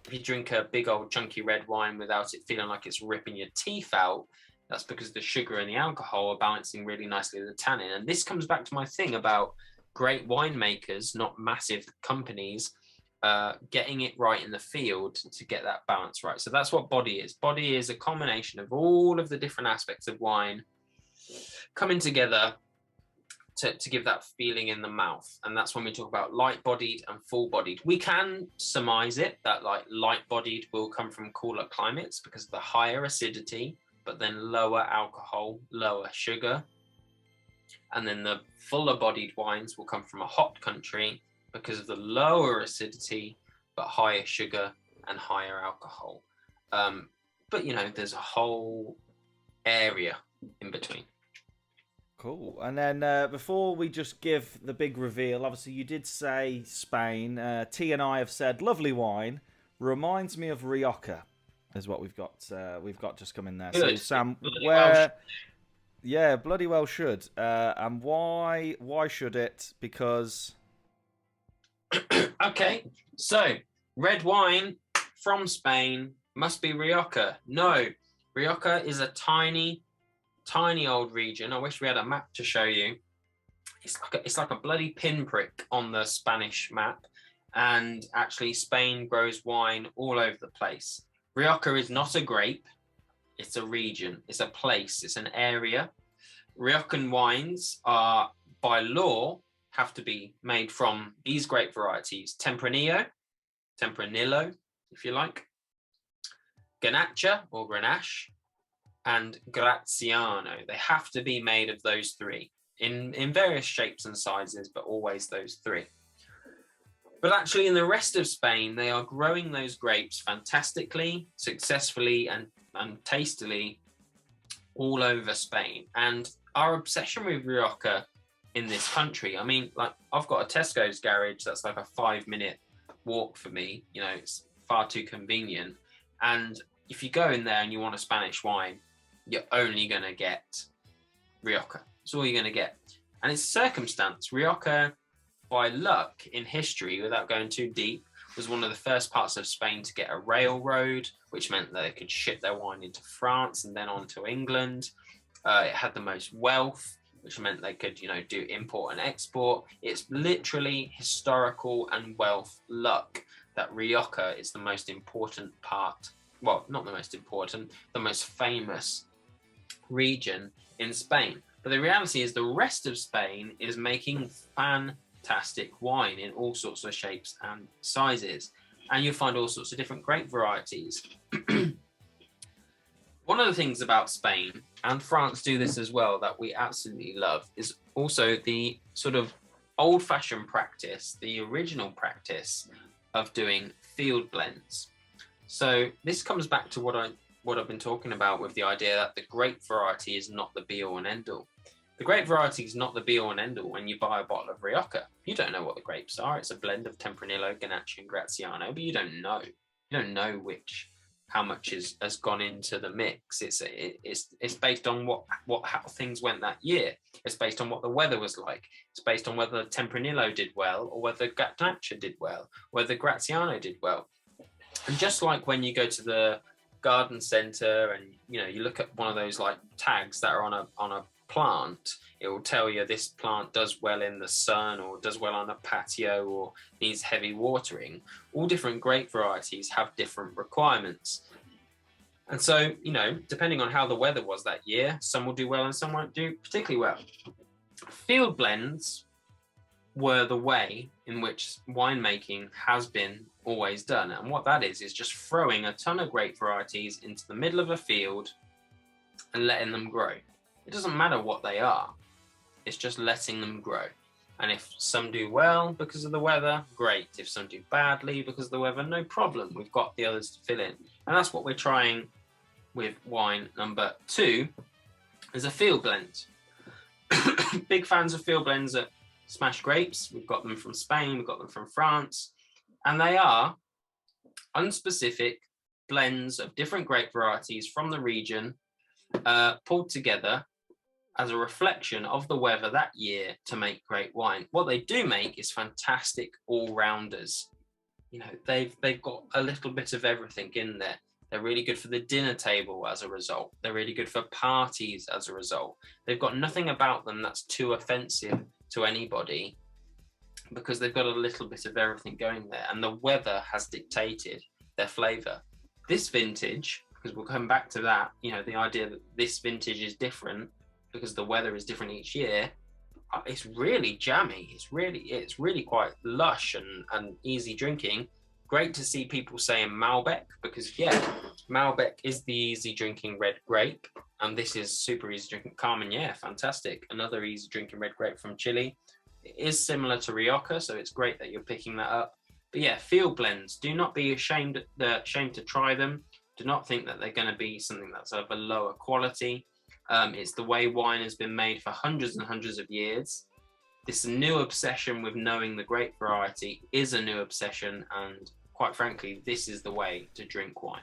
If you drink a big old chunky red wine without it feeling like it's ripping your teeth out, that's because the sugar and the alcohol are balancing really nicely the tannin. And this comes back to my thing about great winemakers, not massive companies, getting it right in the field to get that balance right. So that's what body is. Body is a combination of all of the different aspects of wine coming together to give that feeling in the mouth. And that's when we talk about light-bodied and full-bodied. We can surmise it that like light-bodied will come from cooler climates because of the higher acidity, but then lower alcohol, lower sugar. And then the fuller-bodied wines will come from a hot country because of the lower acidity, but higher sugar and higher alcohol. But, you know, there's a whole area in between. Cool. And then before we just give the big reveal, obviously you did say Spain. T and I have said lovely wine. Reminds me of Rioja, is what we've got. We've got just come in there. Good. So Sam, Bloody where? well. Yeah, bloody well should. And why? Why should it? Because. Okay, so red wine from Spain must be Rioja. No, Rioja is a tiny old region. I wish we had a map to show you. It's like a bloody pinprick on the Spanish map. And actually Spain grows wine all over the place. Rioja is not a grape. It's a region. It's a place. It's an area. Riojan wines are, by law, have to be made from these grape varieties: Tempranillo, if you like, Garnacha or Grenache, and Graziano. They have to be made of those three in various shapes and sizes, but always those three. But actually in the rest of Spain, they are growing those grapes fantastically, successfully, and tastily all over Spain. And our obsession with Rioja in this country, I mean, like I've got a Tesco's garage that's like a 5-minute walk for me. You know, it's far too convenient. And if you go in there and you want a Spanish wine, you're only going to get Rioja. That's all you're going to get. And it's circumstance. Rioja, by luck in history, without going too deep, was one of the first parts of Spain to get a railroad, which meant that they could ship their wine into France and then on to England. It had the most wealth, which meant they could, do import and export. It's literally historical and wealth luck that Rioja is the most important part. Well, not the most important, the most famous region in Spain. But the reality is the rest of Spain is making fantastic wine in all sorts of shapes and sizes. And you'll find all sorts of different grape varieties. One of the things about Spain, and France do this as well, that we absolutely love, is also the sort of old-fashioned practice, the original practice of doing field blends. So this comes back to what I've been talking about with the idea that the grape variety is not the be-all and end-all. The grape variety is not the be-all and end-all when you buy a bottle of Rioja. You don't know what the grapes are. It's a blend of Tempranillo, Grenache, and Graziano, but you don't know. You don't know how much has gone into the mix. It's based on how things went that year. It's based on what the weather was like. It's based on whether Tempranillo did well or whether Grenache did well, whether Graziano did well. And just like when you go to the garden center and you look at one of those like tags that are on a plant, it will tell you this plant does well in the sun or does well on a patio or needs heavy watering. All different grape varieties have different requirements. And so, depending on how the weather was that year, some will do well and some won't do particularly well. Field blends were the way in which winemaking has been always done. And what that is just throwing a ton of grape varieties into the middle of a field and letting them grow. It doesn't matter what they are. It's just letting them grow. And if some do well because of the weather, great. If some do badly because of the weather, no problem. We've got the others to fill in. And that's what we're trying with wine number 2, is a field blend. Big fans of field blends at Smash Grapes. We've got them from Spain. We've got them from France. And they are unspecific blends of different grape varieties from the region pulled together as a reflection of the weather that year to make great wine. What they do make is fantastic all-rounders. They've got a little bit of everything in there. They're really good for the dinner table as a result. They're really good for parties as a result. They've got nothing about them that's too offensive to anybody because they've got a little bit of everything going there, and the weather has dictated their flavor. This vintage, because we'll come back to that, the idea that this vintage is different because the weather is different each year, it's really jammy. It's really quite lush and easy drinking. Great to see people saying Malbec, because Malbec is the easy drinking red grape, and this is super easy drinking Carmenere. Fantastic. Another easy drinking red grape from Chile. It is similar to Rioja, so it's great that you're picking that up. But field blends, do not be ashamed to try them. Do not think that they're going to be something that's of a lower quality. It's the way wine has been made for hundreds and hundreds of years. This new obsession with knowing the grape variety is a new obsession, and quite frankly, this is the way to drink wine.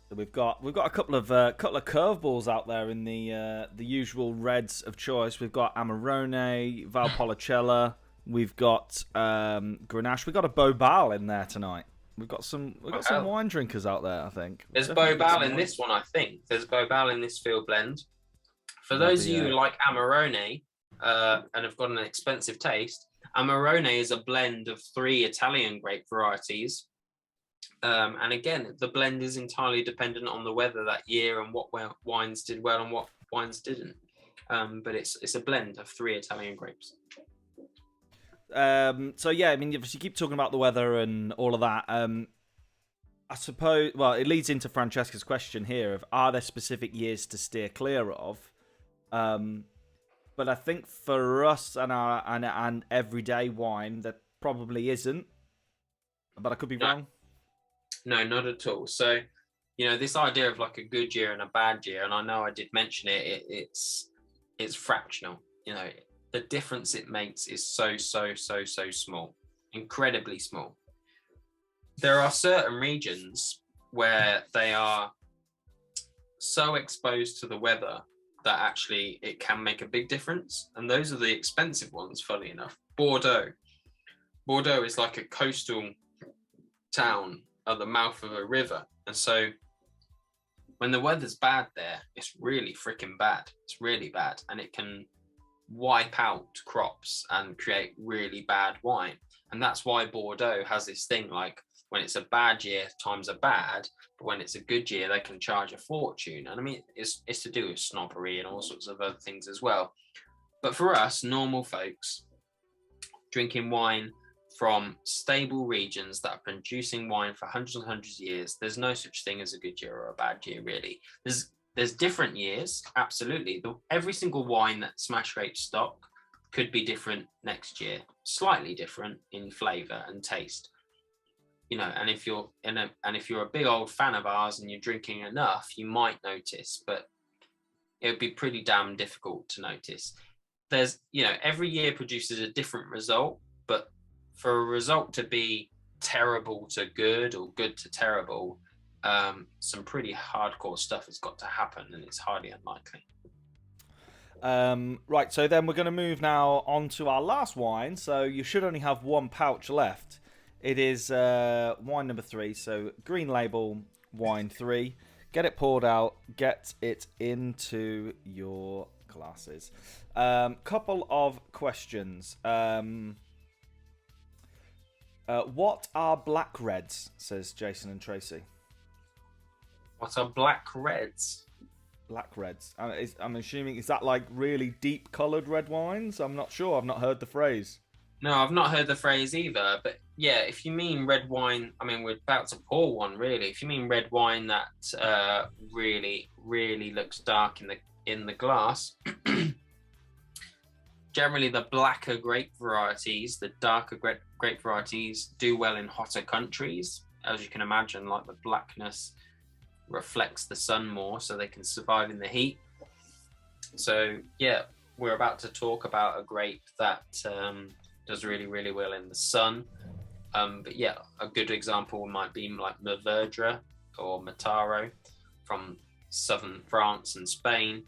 So we've got a couple of curveballs out there in the usual reds of choice. We've got Amarone, Valpolicella. We've got Grenache. We've got a Bobal in there tonight. We've got some wine drinkers out there, I think. There's Bobal in this one, I think. There's Bobal in this field blend. For those of you who like Amarone and have got an expensive taste, Amarone is a blend of 3 Italian grape varieties. And again, the blend is entirely dependent on the weather that year and what wines did well and what wines didn't. But it's a blend of 3 Italian grapes. So yeah, I mean, if you keep talking about the weather and all of that, I suppose, well, it leads into Francesca's question here of, are there specific years to steer clear of? But I think for us and everyday wine, that probably isn't. But I could be wrong. No, not at all. So, this idea of like a good year and a bad year, and I know I did mention it's fractional. The difference it makes is so small, incredibly small. There are certain regions where they are so exposed to the weather that actually it can make a big difference. And those are the expensive ones, funny enough. Bordeaux. Bordeaux is like a coastal town at the mouth of a river. And so when the weather's bad there, it's really freaking bad. It's really bad. And it can wipe out crops and create really bad wine. And that's why Bordeaux has this thing, like when it's a bad year, times are bad, but when it's a good year, they can charge a fortune. And I mean, it's to do with snobbery and all sorts of other things as well. But for us, normal folks, drinking wine from stable regions that are producing wine for hundreds and hundreds of years, there's no such thing as a good year or a bad year, really. There's different years, absolutely. Every single wine that Smash Grapes stock could be different next year, slightly different in flavour and taste. You know, and if you're a big old fan of ours and you're drinking enough, you might notice, but it would be pretty damn difficult to notice. There's, you know, every year produces a different result, but for a result to be terrible to good or good to terrible, some pretty hardcore stuff has got to happen, and it's highly unlikely. Right, so then we're going to move now on to our last wine. So you should only have one pouch left. It is wine number 3, so Green Label Wine 3. Get it poured out, get it into your glasses. Couple of questions. What are black reds, says Jason and Tracy. What are black reds? Black reds. I'm assuming, is that like really deep coloured red wines? I'm not sure. I've not heard the phrase. No, I've not heard the phrase either. But yeah, if you mean red wine, I mean, we're about to pour one, really. If you mean red wine that really, really looks dark in the glass, generally the blacker grape varieties, the darker grape varieties do well in hotter countries. As you can imagine, like the blackness reflects the sun more, so they can survive in the heat. So yeah, we're about to talk about a grape that does really, really well in the sun. But yeah, a good example might be like Mourvedre or Mataro from southern France and Spain,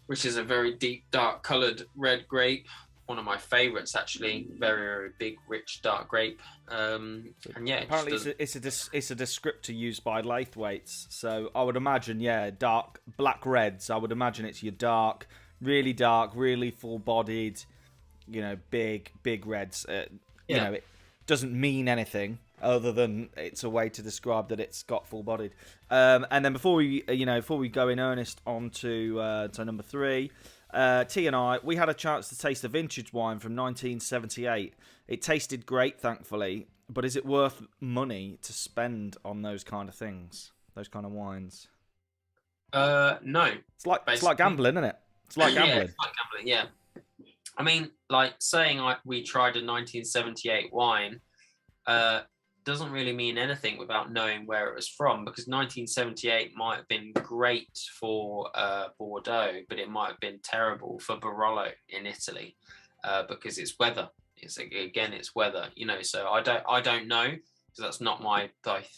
which is a very deep, dark coloured red grape. One of my favourites, actually. Very, very big, rich, dark grape. And yeah, apparently it's a descriptor used by Laithwaites. So I would imagine, yeah, dark black reds. I would imagine it's your dark, really full-bodied, you know, big reds. You know, it doesn't mean anything other than it's a way to describe that it's got full-bodied. And then before we go in earnest on to number 3. T and I, we had a chance to taste a vintage wine from 1978. It tasted great, thankfully, but is it worth money to spend on those kind of things, those kind of wines? No. It's like gambling, isn't it? It's like gambling. Yeah, it's like gambling, yeah. I mean, like saying we tried a 1978 wine doesn't really mean anything without knowing where it was from, because 1978 might have been great for Bordeaux, but it might have been terrible for Barolo in Italy because it's weather. It's weather, you know. So I don't know, because that's not my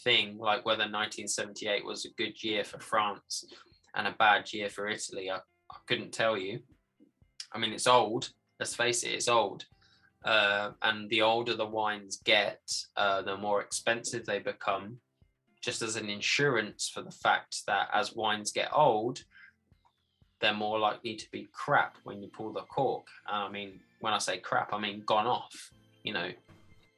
thing. Like whether 1978 was a good year for France and a bad year for Italy, I couldn't tell you. I mean, it's old. Let's face it, it's old. And the older the wines get, the more expensive they become, just as an insurance for the fact that as wines get old, they're more likely to be crap when you pull the cork. I mean, when I say crap, I mean gone off. You know,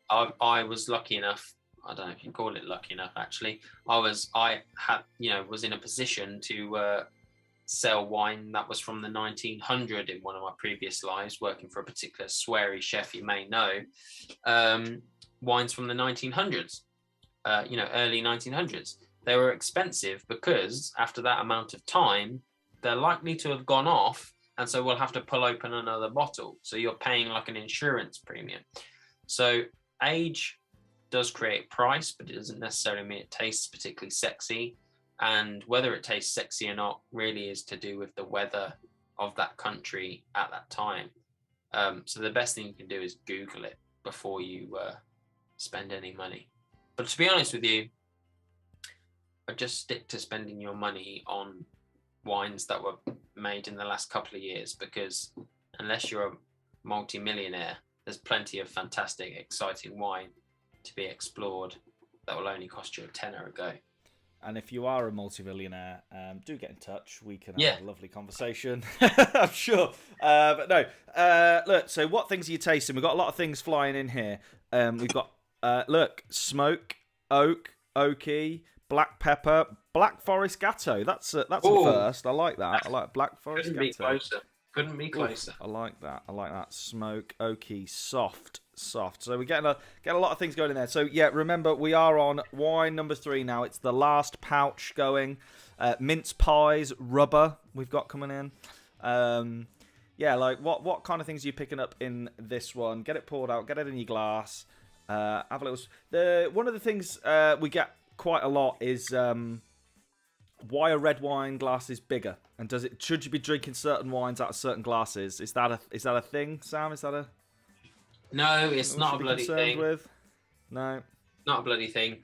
I was lucky enough, I don't know if you call it lucky enough, actually. I was in a position to sell wine that was from the 1900 in one of my previous lives, working for a particular sweary chef you may know. Wines from the 1900s, early 1900s. They were expensive because after that amount of time, they're likely to have gone off, and so we'll have to pull open another bottle. So you're paying like an insurance premium. So age does create price, but it doesn't necessarily mean it tastes particularly sexy. And whether it tastes sexy or not really is to do with the weather of that country at that time. So the best thing you can do is Google it before you spend any money. But to be honest with you, I just stick to spending your money on wines that were made in the last couple of years, because unless you're a multi-millionaire, there's plenty of fantastic, exciting wine to be explored that will only cost you a tenner a go. And if you are a multi-millionaire, do get in touch. We can Yeah. have a lovely conversation. I'm sure. But no. Look, so what things are you tasting? We've got a lot of things flying in here. We've got, look, smoke, oak, oaky, black pepper, black forest gatto. That's a first. I like that. I like black forest Couldn't gatto. be closer. Couldn't be closer. Oof, I like that. I like that. Smoke, oaky, soft. So we're getting a lot of things going in there. So yeah, remember we are on wine number 3 now. It's the last pouch going. Mince pies, rubber we've got coming in. Yeah, like what kind of things are you picking up in this one? Get it poured out. Get it in your glass. Have a little. One of the things we get quite a lot is why are red wine glasses bigger? And should you be drinking certain wines out of certain glasses? Is that a thing, Sam? Is that a No, it's not a bloody thing. With? No, not a bloody thing.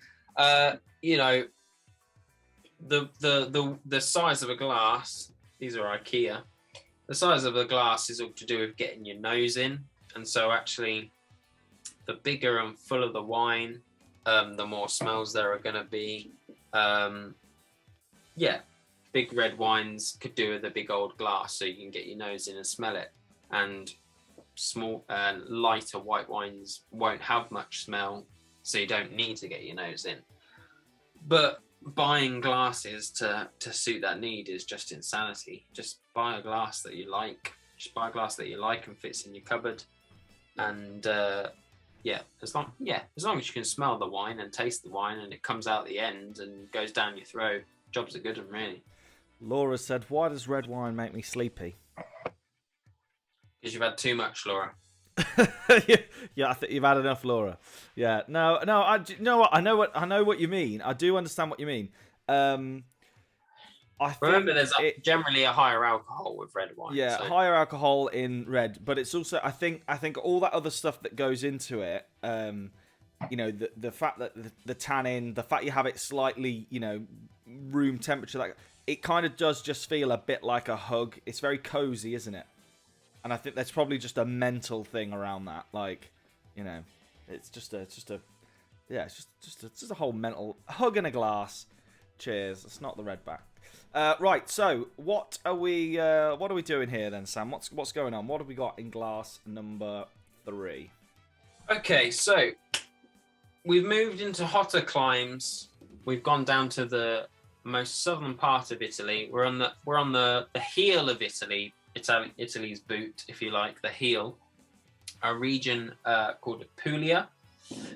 You know, the size of a glass. These are IKEA. The size of a glass is all to do with getting your nose in, and so actually, the bigger and fuller the wine, the more smells there are going to be. Yeah, big red wines could do with a big old glass, so you can get your nose in and smell it. And small, lighter white wines won't have much smell, so you don't need to get your nose in. But buying glasses to suit that need is just insanity. Just buy a glass that you like. Just buy a glass that you like and fits in your cupboard. And as long as you can smell the wine and taste the wine and it comes out the end and goes down your throat, jobs are good and really. Laura said, "Why does red wine make me sleepy?" Because you've had too much, Laura. Yeah, I think you've had enough, Laura. Yeah, no. I know what you mean. I do understand what you mean. Remember, there's generally a higher alcohol with red wine. Yeah, so. Higher alcohol in red, but it's also I think all that other stuff that goes into it. You know, the fact that the tannin, the fact you have it slightly, you know, room temperature, like it kind of does just feel a bit like a hug. It's very cozy, isn't it? And I think that's probably just a mental thing around that. Like, you know, it's just a whole mental hug in a glass. Cheers. It's not the Redback. Right. So what are we doing here then, Sam? What's going on? What have we got in glass number 3? Okay, so we've moved into hotter climes. We've gone down to the most southern part of Italy. We're on the heel of Italy. Italy's boot, if you like, the heel. A region called Puglia.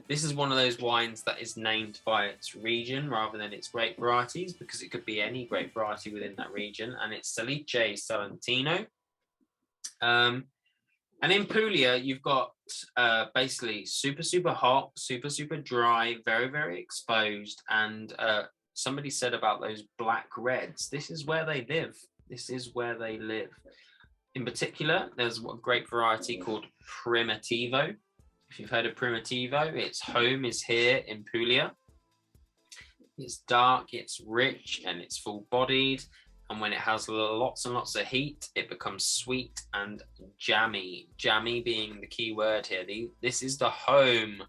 This is one of those wines that is named by its region rather than its grape varieties, because it could be any grape variety within that region, and it's Salice Salentino. And in Puglia, you've got basically super hot, super dry, very, very exposed, and somebody said about those black reds, this is where they live. This is where they live. In particular, there's a grape variety called Primitivo. If you've heard of Primitivo, its home is here in Puglia. It's dark, it's rich, and it's full-bodied. And when it has lots and lots of heat, it becomes sweet and jammy. Jammy being the key word here. This is the home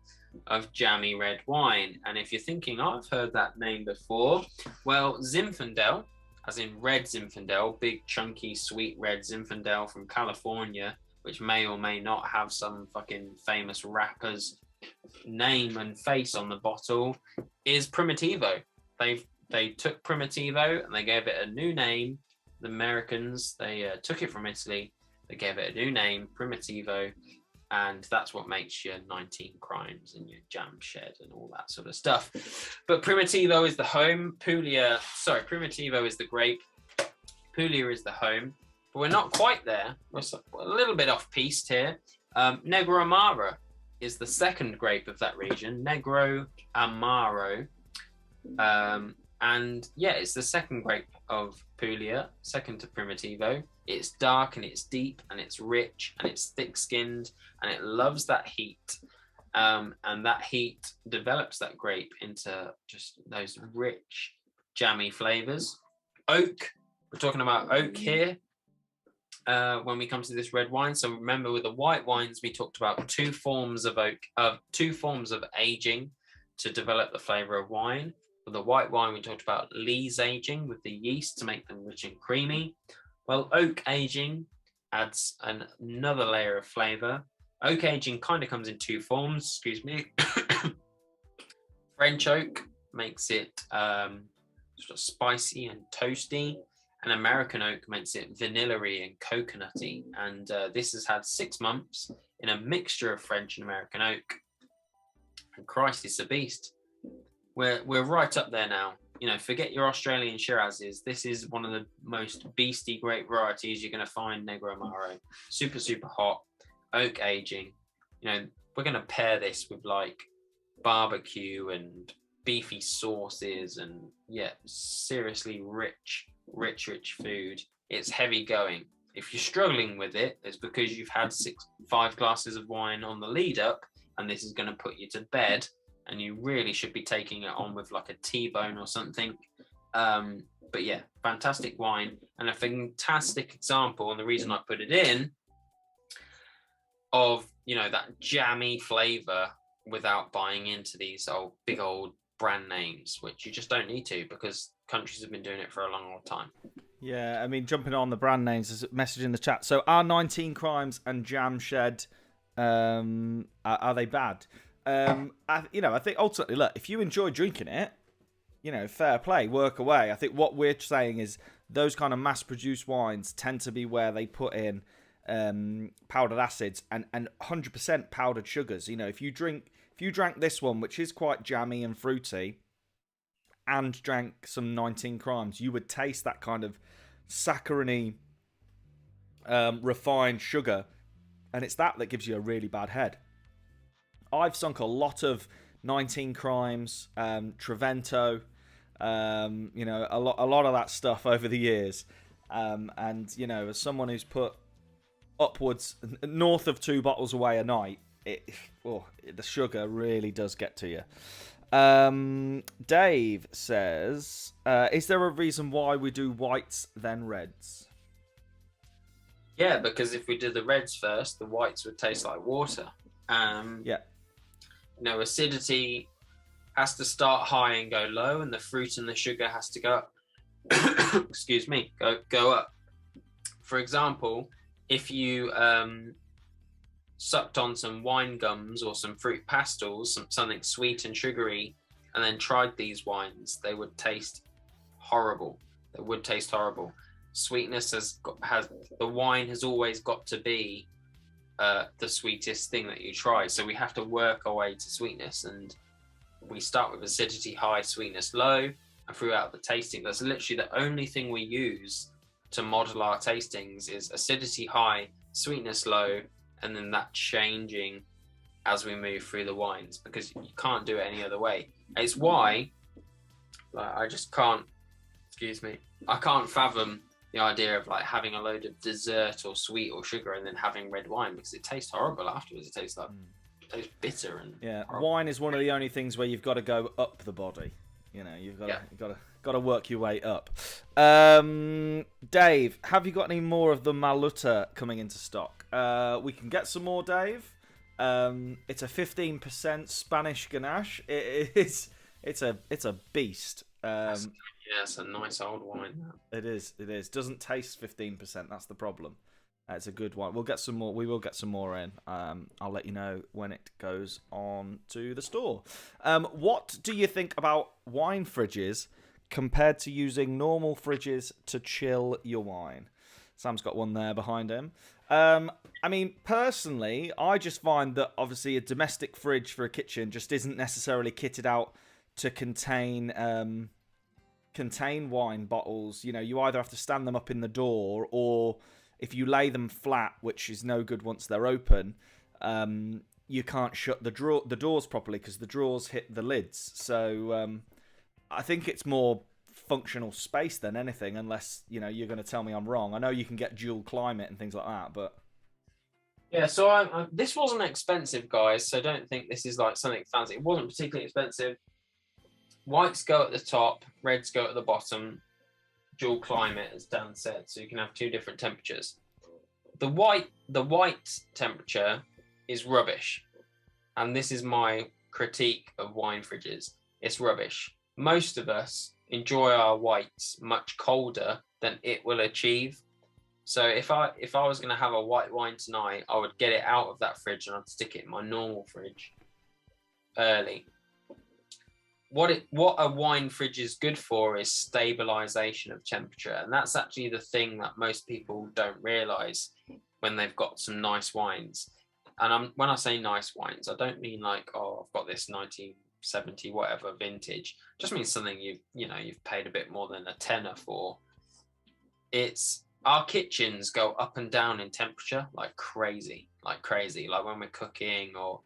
of jammy red wine. And if you're thinking, oh, I've heard that name before, well, Zinfandel, as in red Zinfandel, big, chunky, sweet red Zinfandel from California, which may or may not have some fucking famous rapper's name and face on the bottle, is Primitivo. They took Primitivo and they gave it a new name. The Americans, they took it from Italy. They gave it a new name, Primitivo, and that's what makes your 19 crimes and your jam shed and all that sort of stuff. But Primitivo is the home. Primitivo is the grape. Puglia is the home. But we're not quite there. We're a little bit off-piste here. Negro Amaro is the second grape of that region. Negro Amaro. And yeah, it's the second grape of Puglia, second to Primitivo. It's dark and it's deep and it's rich and it's thick-skinned and it loves that heat. And that heat develops that grape into just those rich, jammy flavors. Oak We're talking about oak here when we come to this red wine. So remember, with the white wines, we talked about two forms of aging to develop the flavor of wine. With the white wine, we talked about lees aging with the yeast to make them rich and creamy. Well, oak aging adds another layer of flavor. Oak aging kind of comes in two forms, excuse me. French oak makes it sort of spicy and toasty, and American oak makes it vanilla-y and coconutty. And this has had 6 months in a mixture of French and American oak. And Christ, it's a beast. We're right up there now. You know, forget your Australian Shirazes. This is one of the most beasty great varieties you're going to find, Negro Amaro. Super, super hot, oak aging. You know, we're going to pair this with like barbecue and beefy sauces and seriously rich food. It's heavy going. If you're struggling with it, it's because you've had 5 glasses of wine on the lead up, and this is going to put you to bed, and you really should be taking it on with like a T-bone or something. But yeah, fantastic wine and a fantastic example, and the reason I put it in, of, you know, that jammy flavor without buying into these big old brand names, which you just don't need to, because countries have been doing it for a long time. Yeah, I mean, jumping on the brand names, there's a message in the chat. So are 19 Crimes and Jam Shed, are they bad? I think ultimately, look, if you enjoy drinking it, you know, fair play, work away. I think what we're saying is those kind of mass-produced wines tend to be where they put in powdered acids and 100% powdered sugars. You know, if you drank this one, which is quite jammy and fruity, and drank some 19 Crimes, you would taste that kind of saccharine, refined sugar, and it's that gives you a really bad head. I've sunk a lot of 19 Crimes, Trevento, you know, a lot of that stuff over the years, and you know, as someone who's put upwards north of 2 bottles away a night, the sugar really does get to you. Dave says, is there a reason why we do whites then reds? Yeah, because if we did the reds first, the whites would taste like water. Yeah. You know, acidity has to start high and go low, and the fruit and the sugar has to go up. Excuse me, go up. For example, if you sucked on some wine gums or some fruit pastels, something sweet and sugary, and then tried these wines, they would taste horrible. They would taste horrible. Sweetness the wine has always got to be the sweetest thing that you try. So we have to work our way to sweetness, and we start with acidity high, sweetness low, and throughout the tasting, that's literally the only thing we use to model our tastings is acidity high, sweetness low, and then that changing as we move through the wines, because you can't do it any other way. It's why I just can't, I can't fathom the idea of like having a load of dessert or sweet or sugar and then having red wine, because it tastes horrible afterwards. It tastes like it tastes bitter and horrible. Wine is one of the only things where you've got to go up the body. You know, you've got to work your way up. Dave, have you got any more of the Maluta coming into stock? We can get some more, Dave. It's a 15% Spanish Grenache. It's a beast. It's a nice old wine. It is. Doesn't taste 15%. That's the problem. It's a good one. We'll get some more. We will get some more in. I'll let you know when it goes on to the store. What do you think about wine fridges compared to using normal fridges to chill your wine? Sam's got one there behind him. I mean, personally, I just find that obviously a domestic fridge for a kitchen just isn't necessarily kitted out to contain wine bottles. You know, you either have to stand them up in the door, or if you lay them flat, which is no good once they're open, you can't shut the doors properly because the drawers hit the lids. So I think it's more functional space than anything, unless, you know, you're going to tell me I'm wrong. I know you can get dual climate and things like that, but yeah. So this wasn't expensive, guys. So don't think this is like something fancy. It wasn't particularly expensive. Whites go at the top, reds go at the bottom. dual climate, as Dan said, so you can have two different temperatures. The white temperature is rubbish, and this is my critique of wine fridges. It's rubbish. Most of us enjoy our whites much colder than it will achieve. So if I was going to have a white wine tonight, I would get it out of that fridge and I'd stick it in my normal fridge early. What a wine fridge is good for is stabilization of temperature, and that's actually the thing that most people don't realize when they've got some nice wines. And when I say nice wines, I don't mean like, oh, I've got this 1970 whatever vintage. It just means something you've paid a bit more than a tenner for. It's our kitchens go up and down in temperature like crazy. Like when we're cooking or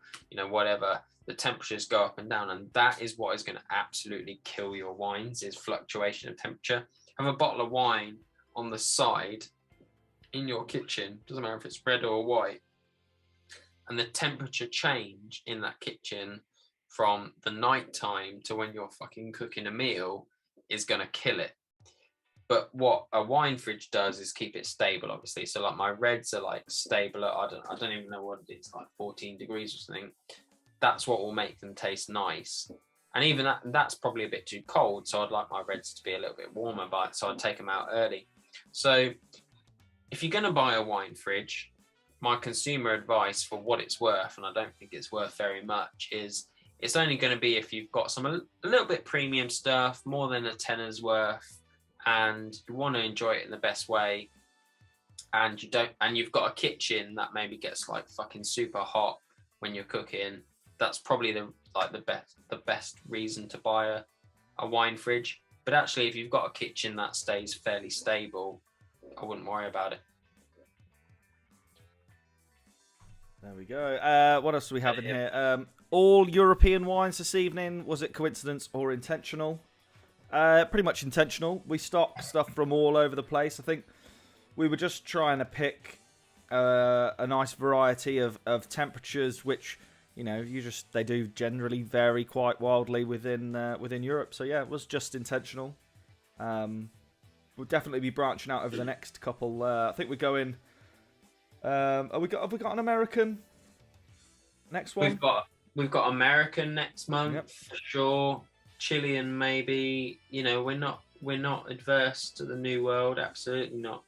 whatever, the temperatures go up and down, and that is what is going to absolutely kill your wines, is fluctuation of temperature. Have a bottle of wine on the side in your kitchen, doesn't matter if it's red or white, and the temperature change in that kitchen from the night time to when you're fucking cooking a meal is going to kill it. But what a wine fridge does is keep it stable, obviously. So like my reds are like stable at, I don't even know what it is, like 14 degrees or something. That's what will make them taste nice. And even that's probably a bit too cold. So I'd like my reds to be a little bit warmer, so I'd take them out early. So if you're going to buy a wine fridge, my consumer advice for what it's worth, and I don't think it's worth very much, is it's only going to be if you've got a little bit premium stuff, more than a tenner's worth, and you want to enjoy it in the best way, and you've got a kitchen that maybe gets like fucking super hot when you're cooking. That's probably the best reason to buy a wine fridge. But actually, if you've got a kitchen that stays fairly stable, I wouldn't worry about it. There we go. What else do we have in here? All European wines this evening. Was it coincidence or intentional? Pretty much intentional. We stock stuff from all over the place. I think we were just trying to pick a nice variety of temperatures, which they do generally vary quite wildly within Europe. So yeah, it was just intentional. We'll definitely be branching out over the next couple. I think we're going. Have we got an American next one? We've got American next month, yep, for sure. Chilean maybe. We're not adverse to the New World. Absolutely not.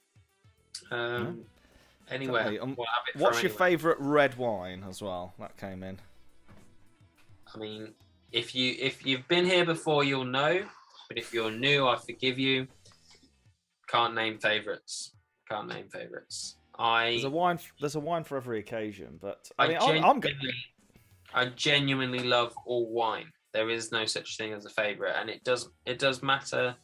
Anyway, what's your favourite red wine as well? That came in. I mean, if you've been here before, you'll know. But if you're new, I forgive you. Can't name favourites. There's a wine for every occasion, but I genuinely love all wine. There is no such thing as a favourite, and it does matter.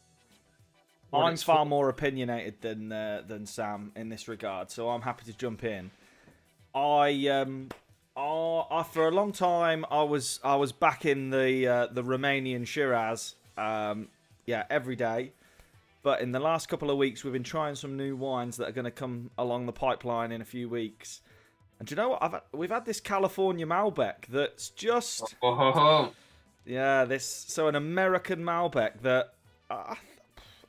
I'm far more opinionated than Sam in this regard, so I'm happy to jump in. I for a long time I was back in the Romanian Shiraz, every day. But in the last couple of weeks, we've been trying some new wines that are going to come along the pipeline in a few weeks. And do you know what? We've had this California Malbec that's just... an American Malbec that...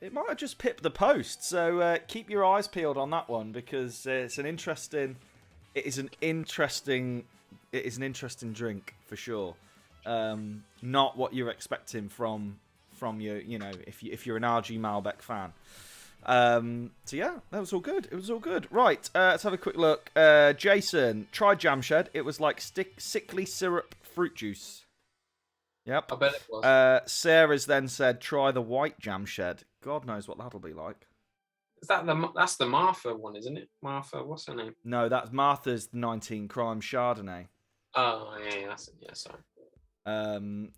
it might have just pipped the post. So keep your eyes peeled on that one, because it is an interesting drink for sure. Not what you're expecting from your, if you're an RG Malbec fan. So yeah, that was all good. It was all good. Right, let's have a quick look. Jason, tried Jamshed. It was like sickly syrup fruit juice. Yep. I bet it was. Sarah's then said, try the white Jamshed. God knows what that'll be like. Is that's the Martha one, isn't it? Martha, what's her name? No, that's Martha's 19 Crime Chardonnay. Oh, yeah, that's it. Yeah, sorry.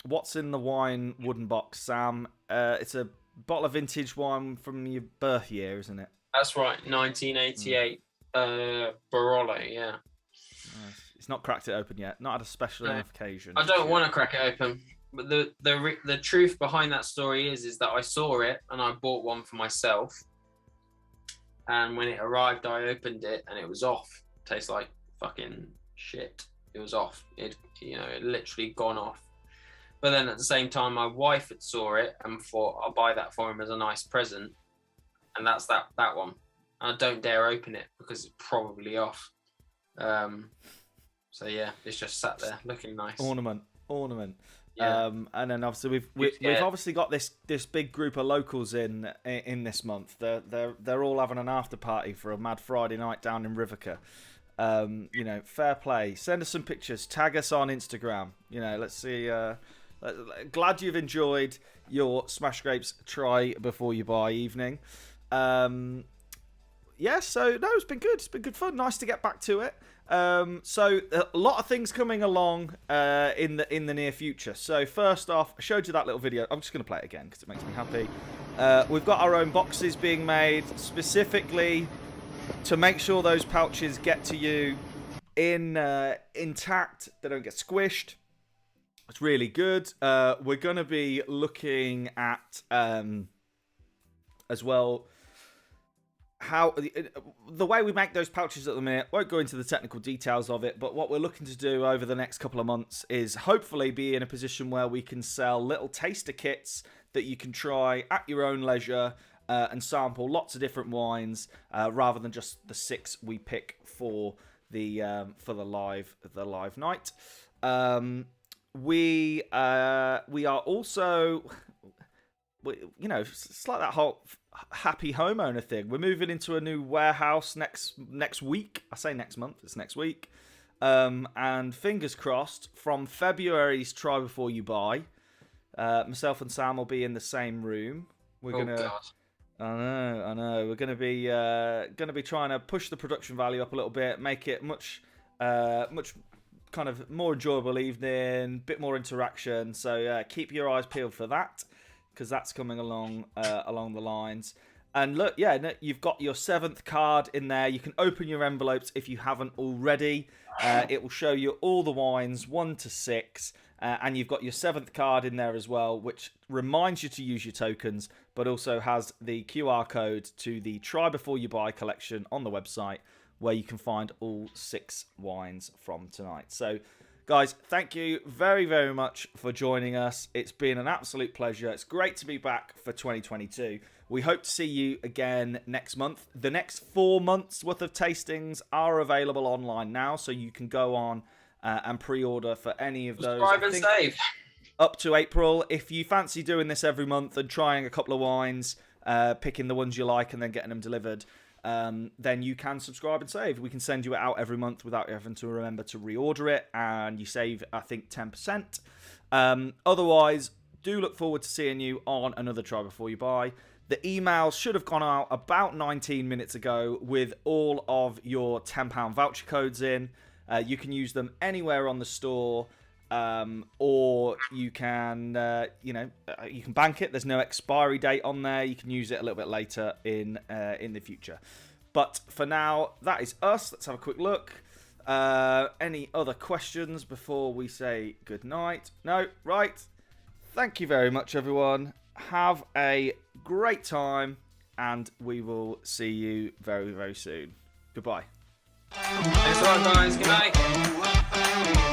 What's in the wine wooden box, Sam? It's a bottle of vintage wine from your birth year, isn't it? That's right, 1988 Barolo, yeah. It's not cracked it open yet. Not at a special enough occasion. I don't want to crack it open. But the truth behind that story is that I saw it and I bought one for myself. And when it arrived, I opened it and it was off. Tastes like fucking shit. It was off. It literally gone off. But then at the same time, my wife had saw it and thought I'll buy that for him as a nice present. and that's that one. I don't dare open it because it's probably off. So yeah, it's just sat there looking nice. Ornament. Yeah. And then obviously we've obviously got this big group of locals in this month. They're all having an after party for a Mad Friday night down in Riverca. Fair play. Send us some pictures. Tag us on Instagram. Let's see. Glad you've enjoyed your Smash Grapes try before you buy evening. So no, it's been good. It's been good fun. Nice to get back to it. So a lot of things coming along in the near future. So first off, I showed you that little video. I'm just going to play it again because it makes me happy. We've got our own boxes being made specifically to make sure those pouches get to you intact. They don't get squished. It's really good. We're going to be looking at as well how the way we make those pouches at the minute. Won't go into the technical details of it, but what we're looking to do over the next couple of months is hopefully be in a position where we can sell little taster kits that you can try at your own leisure and sample lots of different wines rather than just the 6 we pick for the live night. We are also, it's like that whole happy homeowner thing. We're moving into a new warehouse next week. I say next month, it's next week. And fingers crossed, from February's Try Before You Buy, myself and Sam will be in the same room. God. I know. We're gonna be trying to push the production value up a little bit, make it much kind of more enjoyable evening, bit more interaction. So keep your eyes peeled for that, because that's coming along the lines. And look, you've got your 7th card in there. You can open your envelopes if you haven't already. It will show you all the wines 1 to 6. And you've got your 7th card in there as well, which reminds you to use your tokens, but also has the QR code to the Try Before You Buy collection on the website, where you can find all 6 wines from tonight. So, guys, thank you very, very much for joining us. It's been an absolute pleasure. It's great to be back for 2022. We hope to see you again next month. The next 4 months worth of tastings are available online now, so you can go on and pre-order for any of those. Subscribe and save. Up to April. If you fancy doing this every month and trying a couple of wines, picking the ones you like and then getting them delivered, then you can subscribe and save. We can send you it out every month without having to remember to reorder it, and you save, I think, 10%. Otherwise, do look forward to seeing you on another Try Before You Buy. The email should have gone out about 19 minutes ago with all of your £10 voucher codes in. You can use them anywhere on the store, or you can, you can bank it. There's no expiry date on there. You can use it a little bit later in the future. But for now, that is us. Let's have a quick look. Any other questions before we say goodnight? No, right. Thank you very much, everyone. Have a great time, and we will see you very, very soon. Goodbye. Thanks a lot, guys. Good night.